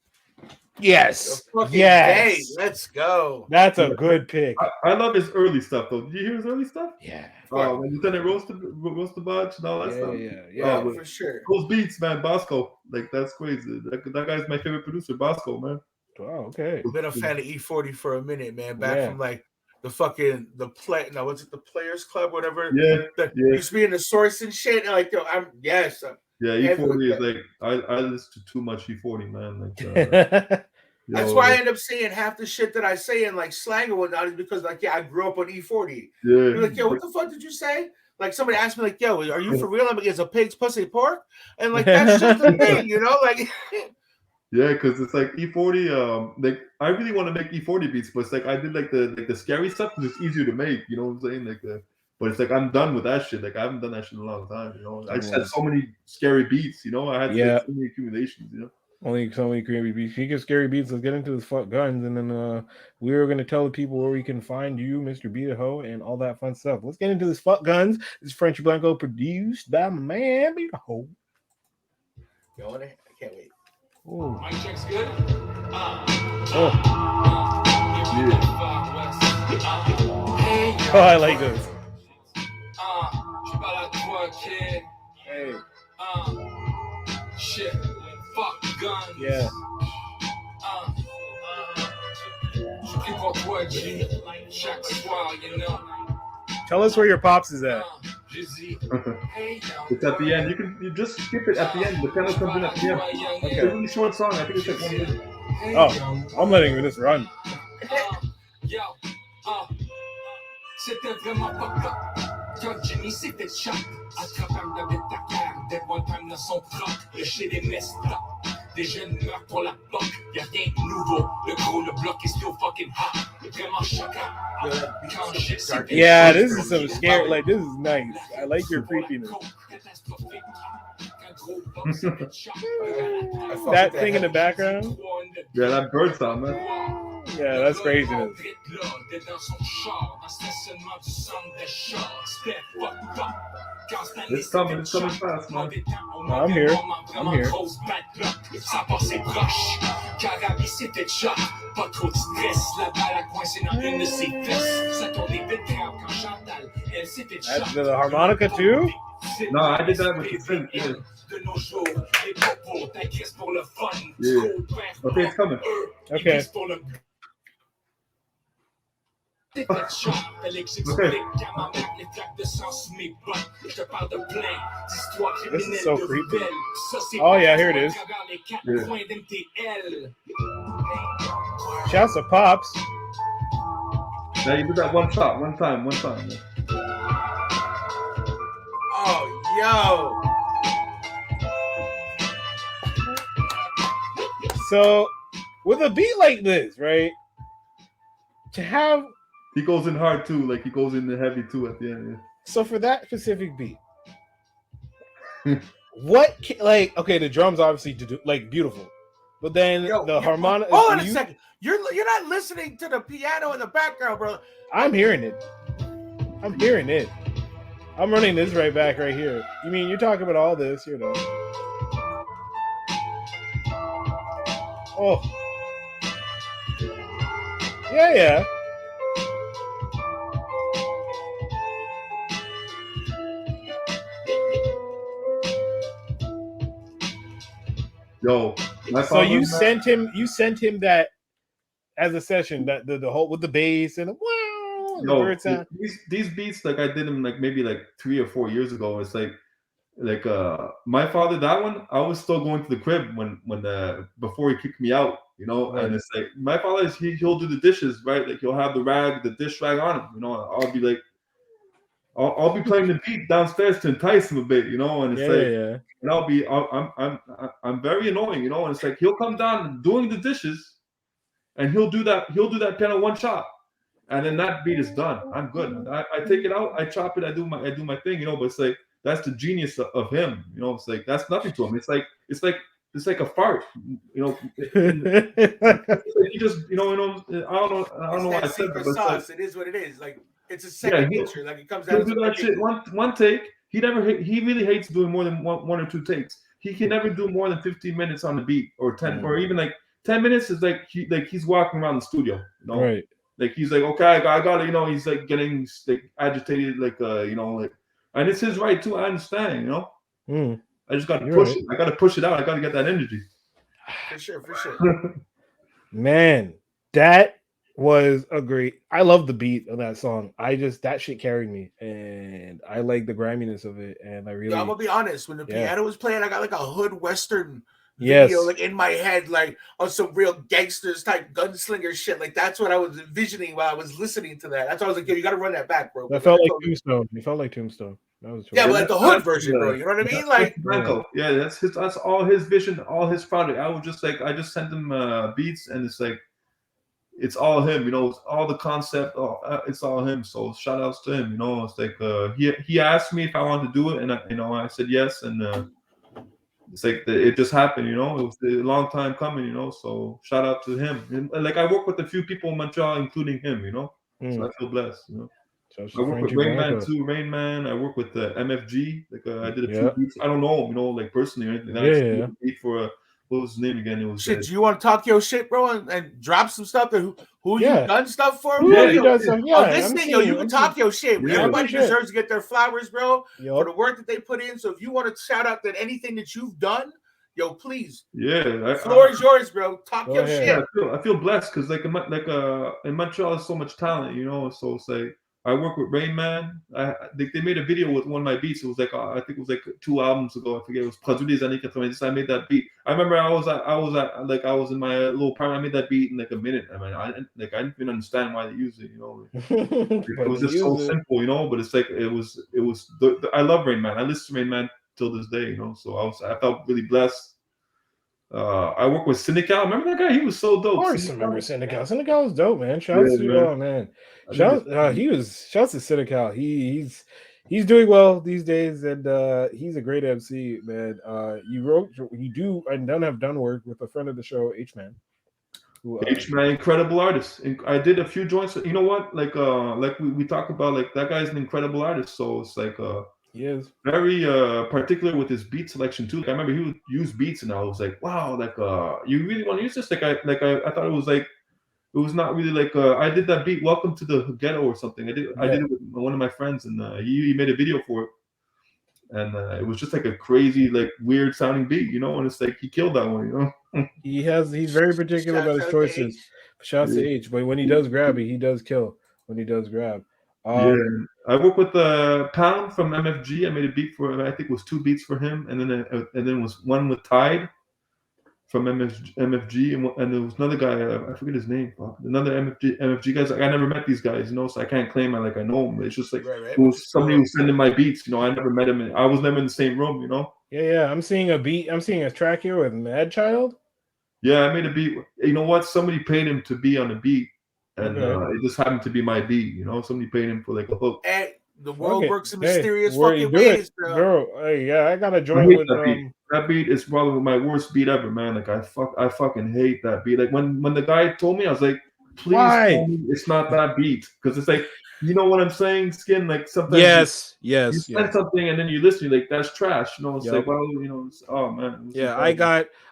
Yes. Hey, let's go. That's a good pick. I love his early stuff, though. Did you hear his early stuff? Yeah. When Lieutenant roast the bunch and all that stuff. Yeah, for sure. Those beats, man. Bosco. Like, that's crazy. That guy's my favorite producer, Bosco, man. Wow, okay. Been a fan of E40 for a minute, man. Back from like the what's it, the Players Club, whatever. Yeah. Used to be in the Source and shit. And like, yo, E40 is like I listen to too much E40, man. Like that's why I end up saying half the shit that I say in like slang or whatnot is because like I grew up on E40. Yeah. You're like, yo, what the fuck did you say? Like somebody asked me, like, yo, are you for real? I'm against a pig's pussy pork? And like that's just the thing, you know? Like yeah, because it's like E40, like I really want to make E40 beats, but it's like I did like the scary stuff because it's easier to make, you know what I'm saying? Like but it's like I'm done with that shit. Like I haven't done that shit in a long time, you know. I just had so many scary beats, you know. I had so many accumulations, you know. Only so many scary beats. Speaking of scary beats, let's get into this fuck guns, and then we're gonna tell the people where we can find you, Mr. BeatAHoe, and all that fun stuff. Let's get into this fuck guns. This is Frenchy Blanco, produced by my man BeatAHoe. You want it? I can't wait. Oh. My check's good. Oh, I like this. Hey. Shit. Fuck guns. Yeah. Tell us where your pops is at. It's at the end. You just skip it at the end. The piano comes in at the end. Okay. It's a really short song. I think it's like 1 minute. Oh, I'm letting this run. C'était vraiment pas top. Quand Jimmy s'est fait shot, à travers de ta guerre, des one time dans son propre, le shit est messed up. Des jeunes meurent pour la POC, y'a rien de nouveau. Le gros, le bloc est still fucking hot. Vraiment choquant. Yeah, this is some scary. Like, this is nice. I like your creepiness. That thing in the background? Yeah, that bird sound, man. Yeah, that's craziness. It's coming fast, man. I'm here. That's the harmonica too? No, I did that with the synth, yeah. Yeah. Okay, it's coming. Okay. Okay. This is so creepy. Oh yeah, here it is. Yeah. Shouts to Pops. Now you did that one time. Oh, yo. So with a beat like this, right? To have he goes in hard too, like he goes in the heavy too at the end. Yeah. So for that specific beat, okay, the drums obviously like beautiful, but then the harmonic. Hold on a second. You're not listening to the piano in the background, bro. I'm hearing it. I'm hearing it. I'm running this right here. You mean you're talking about all this, you know? Oh, yeah. Yo, so you sent him that as a session, that the whole with the bass and wow, the bird sound. These beats, like I did them like maybe like 3 or 4 years ago. It's like my father, that one I was still going to the crib when before he kicked me out, you know. Right. And it's like my father he'll do the dishes, right? Like he'll have the dish rag on him, you know. I'll be like, I'll be playing the beat downstairs to entice him a bit, you know. And it's and I'm very annoying, you know. And it's like he'll come down doing the dishes, and he'll do that piano one shot, and then that beat is done. I'm good. I take it out, I chop it, I do my thing, you know. But it's like that's the genius of him, you know. It's like that's nothing to him. It's like a fart, you know. He just, you know. I don't know why I said that, but sauce. It is what it is. Like it's a second nature. Like it comes out. Do that shit one take. He really hates doing more than one or two takes. He can never do more than 15 minutes on the beat, or 10, or even like 10 minutes is like he's walking around the studio, you know. Right. Like he's like, okay, I gotta, you know. He's like getting like agitated, like you know, like, and it's his right too. I understand, you know. I just got to push it. I got to push it out. I got to get that energy. For sure. Man, that was a great. I love the beat of that song. That shit carried me, and I like the griminess of it. And I really, I'm gonna be honest. When the piano was playing, I got like a hood western video, like in my head, like of some real gangsters type gunslinger shit. Like that's what I was envisioning while I was listening to that. That's why I was like, yo, you got to run that back, bro. That felt like Tombstone. It felt like Tombstone. Yeah, but like the hood version, bro. You know what I mean? Like, yeah, that's all his vision, all his product. I just sent him beats, and it's like, it's all him, you know. It's all the concept, it's all him. So shout outs to him, you know. It's like he asked me if I wanted to do it, and I said yes, and it's like it just happened, you know. It was a long time coming, you know. So shout out to him. And like I work with a few people in Montreal, including him, you know. So I feel blessed, you know. I work with HtheMan too. HtheMan. I work with MFG. Like I did a few beats. I don't know him, you know, like personally or anything. I did a beat for what was his name again? It was shit. Do you want to talk your shit, bro, and drop some stuff? Who you done stuff for? You done some? Yeah, this thing, you can talk your shit. Everybody deserves to get their flowers, bro, for the work that they put in. So if you want to shout out that anything that you've done, yo, please. Yeah, floor is yours, bro. Talk your shit. Yeah, I feel blessed because like in Montreal, there's so much talent, you know. So it's like I work with HtheMan. They made a video with one of my beats. It was like I think it was like 2 albums ago. I forget. It was Producer des années 90. I made that beat. I remember I was in my little apartment. I made that beat in like a minute. I mean, I didn't even understand why they used it. You know, it was just so simple. You know, but it's like it was. I love HtheMan. I listen to HtheMan till this day. You know, so I felt really blessed. I work with Syndical. Remember that guy? He was so dope. Of course, I remember Syndical. Syndical was dope, man. Shouts to you all, man. Shouts to Syndical. He's doing well these days, and he's a great MC, man. You do and have done work with a friend of the show, HtheMan. HtheMan, incredible artist. I did a few joints. You know what? Like we talk about, like that guy's an incredible artist. So it's like he is very particular with his beat selection too. Like, I remember he would use beats, and I was like, wow, like you really want to use this? Like I thought it was like, it was not really like I did that beat, Welcome to the Ghetto or something. I did it with one of my friends, and he made a video for it, and it was just like a crazy, like weird sounding beat, you know. And it's like he killed that one, you know. He's very particular about his choices. Shouts to H, but when he does grab it, he does kill. When he does grab. I work with Pound from MFG. I made a beat for, I think it was 2 beats for him, and then was one with Tide from MFG, and there was another guy, I forget his name, another MFG guys. Like, I never met these guys, you know, so I can't claim I know them. It's just like it was somebody who sending my beats, you know. I never met him. I was never in the same room, you know. Yeah. I'm seeing a track here with Mad Child. Yeah, I made a beat. You know what? Somebody paid him to be on the beat, and it just happened to be my beat. You know, somebody paid him for like a hook. And the world works in mysterious where you fucking do ways, it, bro. Hey, yeah, I got a joint with that beat. That beat is probably my worst beat ever, man. Like I fucking hate that beat. Like when the guy told me, I was like, please tell me it's not that beat, because it's like, you know what I'm saying, Skin. Like sometimes you send something and then you listen, you're like, that's trash. You know, it's like, well, you know, oh man. Yeah,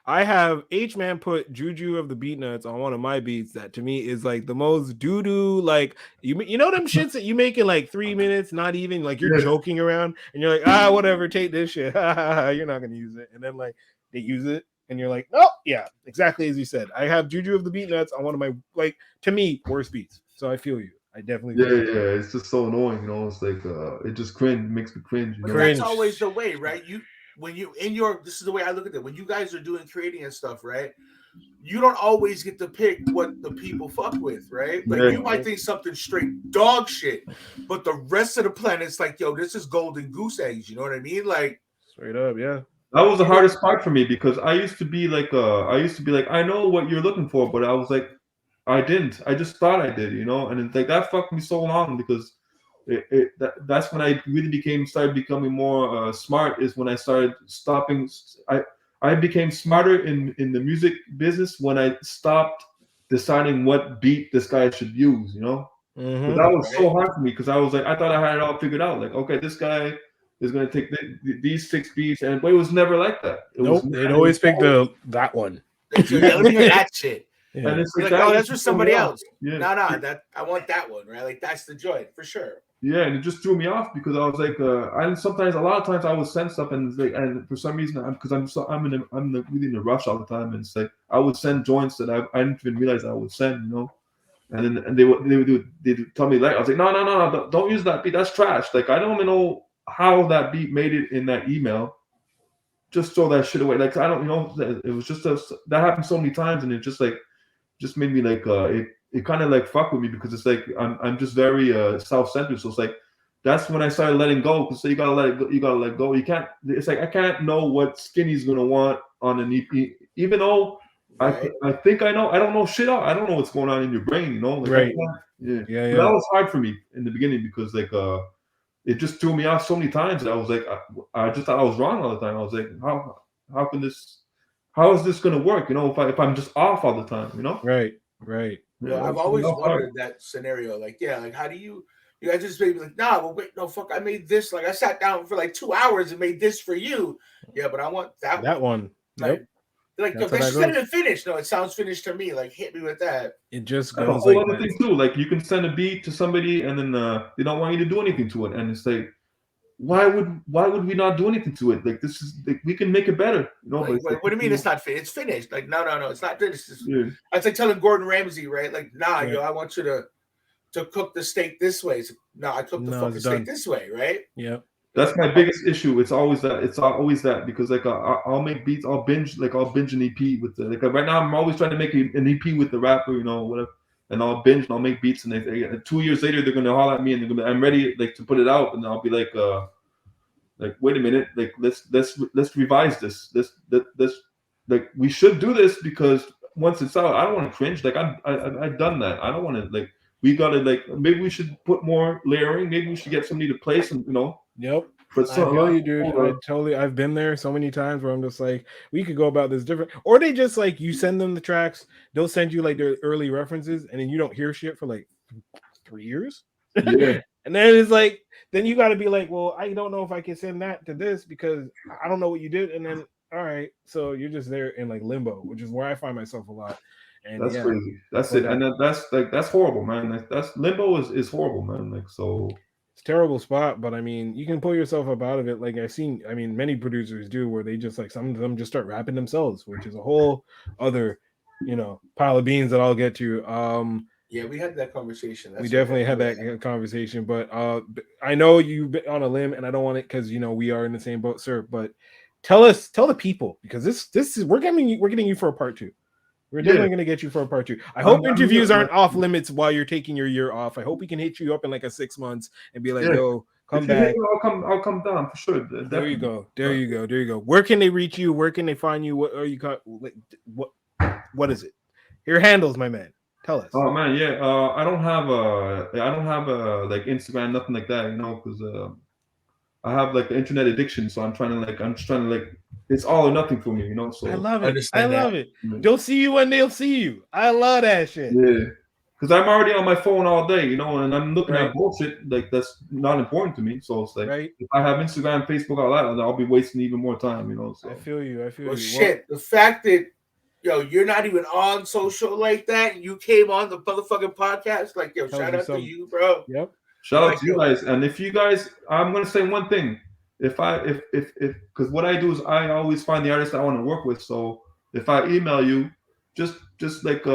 I have HtheMan put Juju of the Beat Nuts on one of my beats that to me is like the most doo-doo, like you know them shits that you make in like 3 minutes, not even like you're joking around and you're like, whatever, take this shit. You're not gonna use it. And then like they use it and you're like, oh yeah, exactly as you said. I have Juju of the Beat Nuts on one of my, like, to me, worst beats. So I feel you. I definitely feel you. It's just so annoying, you know. It's like it just makes me cringe. You but know? that's always the way, right? This is the way I look at it. When you guys are doing creating and stuff, right? You don't always get to pick what the people fuck with, right? Like you might think something straight dog shit, but the rest of the planet's like, yo, this is golden goose eggs. You know what I mean? Like straight up, yeah. That was the hardest part for me, because I used to be like, I know what you're looking for, but I was like, I didn't. I just thought I did, you know? And it's like that fucked me so long, because that's when I really started becoming more smart, is when I started stopping. I became smarter in the music business when I stopped deciding what beat this guy should use, you know? But that was so hard for me, because I was like, I thought I had it all figured out. Like, okay, this guy is going to take these 6 beats, but it was never like that. They'd always pick that one. Let me hear that shit. Yeah. And it's like, oh, that's for somebody else. Yeah. No, that I want that one, right? Like that's the joint for sure. Yeah, and it just threw me off, because I was like, a lot of times I would send stuff, and like, and for some reason, because I'm really in a rush all the time, and it's like I would send joints that I didn't even realize I would send, you know, and they would tell me, like, I was like, no, don't use that beat, that's trash. Like, I don't even know how that beat made it in that email. Just throw that shit away. Like, I don't, you know, it was just that happened so many times, and it just made me like it kind of like fuck with me, because it's like I'm just very self-centered. So it's like that's when I started letting go, because you gotta let go. You can't. It's like I can't know what Skinny's gonna want on an EP, even though I think I know. I don't know shit out. I don't know what's going on in your brain, you know. Like, yeah. But that was hard for me in the beginning, because like it just threw me off so many times that I was like, I just thought I was wrong all the time. I was like, how is this gonna work? You know, if I'm just off all the time, you know? Right. Yeah, I've always wondered that scenario. Like, like, how do you guys just maybe like, nah, well, wait, no, fuck, I made this. Like, I sat down for like 2 hours and made this for you. Yeah, but I want that one. Like, like, yo, that shouldn't have been finished. No, it sounds finished to me. Like, hit me with that. It just goes a whole other thing too. Like, you can send a beat to somebody, and then they don't want you to do anything to it, and it's like, why would we not do anything to it? Like, this is like, we can make it better, you know. Like, what do you mean it's not finished? It's finished. Like, no, it's not finished. It's like telling Gordon Ramsay, right? Like, nah, yo, I want you to cook the steak this way. So, no, I cook the fucking steak this way, right? Yeah. That's my biggest issue. It's always that, because like I'll make beats, I'll binge an EP with like right now I'm always trying to make an EP with the rapper, you know, whatever. And I'll binge and I'll make beats, and 2 years later they're gonna holler at me, and I'm ready like to put it out, and I'll be like wait a minute, like let's revise this. Like we should do this, because once it's out, I don't want to cringe. Like I've done that. I don't want to, like, we gotta, like, maybe we should put more layering. Maybe we should get somebody to play some, you know. Yep. But I feel you, dude. I've been there so many times where I'm just like, we could go about this different. Or they just like, you send them the tracks, they'll send you like their early references, and then you don't hear shit for like 3 years. Yeah. And then it's like, then you got to be like, well, I don't know if I can send that to this because I don't know what you did. And then, all right, so you're just there in like limbo, which is where I find myself a lot. And that's crazy. That's it. And that's horrible, man. That's limbo is horrible, man. Like, so. It's a terrible spot, but I mean, you can pull yourself up out of it. Like many producers do, where they just like, some of them just start rapping themselves, which is a whole other, pile of beans that I'll get to. Yeah, we had that conversation. We definitely had that conversation, but I know you've been on a limb, and I don't want it because we are in the same boat, sir. But tell the people, because this is we're getting you for a part 2. We're definitely going to get you for a part 2. I hope interviews aren't off limits while you're taking your year off. I hope we can hit you up in like a 6 months and be like, yo, come back. I'll come down for sure. There you go. Where can they reach you? Where can they find you? What are you? What? What is it? Your handles, my man. Tell us. Oh man, yeah. I don't have a like Instagram, nothing like that, because I have like the internet addiction. So I'm just trying to like, it's all or nothing for me, So I love it. I love it. They'll see you when they'll see you. I love that shit. Yeah. Because I'm already on my phone all day, and I'm looking at bullshit like that's not important to me. So it's like if I have Instagram, Facebook, all that, I'll be wasting even more time, So I feel you. Well, shit. The fact that you're not even on social like that, and you came on the motherfucking podcast, like shout out to you, bro. Yep. Shout out to you guys. And if you guys, I'm gonna say one thing. If because what I do is I always find the artists I want to work with. So if I email you, just like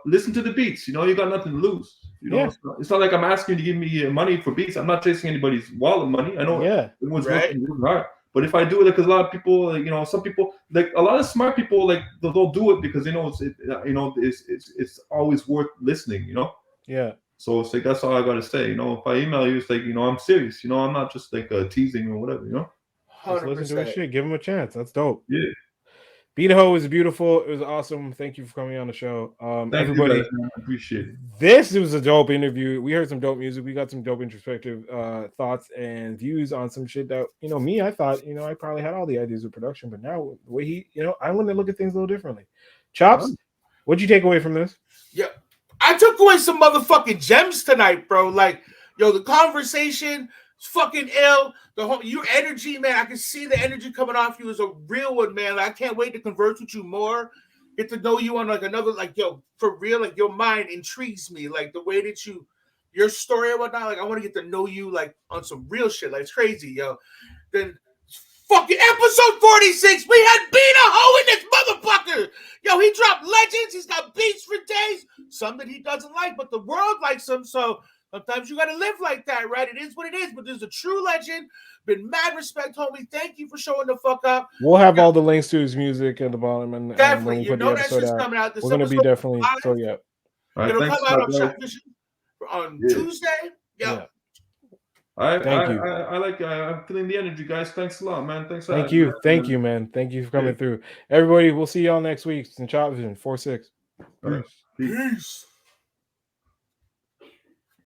listen to the beats. You got nothing to lose. It's not like I'm asking you to give me money for beats. I'm not chasing anybody's wallet money. I know everyone's working really hard. But if I do it, because a lot of people, like, some people, like a lot of smart people, like they'll do it because they know it's always worth listening. Yeah. So it's like that's all I gotta say. If I email you, it's like I'm serious. I'm not just like teasing or whatever. 100%. Just listen to his shit. Give him a chance. That's dope. Yeah. BeatAHoe was beautiful. It was awesome. Thank you for coming on the show. Thank everybody, you guys, man. I appreciate it. This was a dope interview. We heard some dope music. We got some dope introspective thoughts and views on some shit that, I thought, I probably had all the ideas of production, but now the way he, I'm going to look at things a little differently. Chops, what'd you take away from this? Yeah, I took away some motherfucking gems tonight, bro. Like, the conversation is fucking ill. Your energy, man, I can see the energy coming off you is a real one, man. Like, I can't wait to converse with you more. Get to know you on like another, like, for real, like your mind intrigues me. Like the way that your story and whatnot, like I want to get to know you like on some real shit. Like it's crazy, Then fucking episode 46, we had BeatAHoe in this motherfucker. He dropped legends. He's got beats for days. Some that he doesn't like, but the world likes him. So sometimes you got to live like that, right? It is what it is, but there's a true legend. Been mad respect, homie. Thank you for showing the fuck up. We'll have all the links to his music at the bottom, and definitely, when we put the episode out, coming out. We're gonna be definitely so yeah. All right, it'll thanks, come out on Chopvision on Tuesday. Yeah. Thank you. I'm feeling the energy, guys. Thanks a lot, man. Thanks. Thank you, man. Thank you for coming through. Everybody, we'll see y'all next week. It's in Chopvision 4-6. Peace.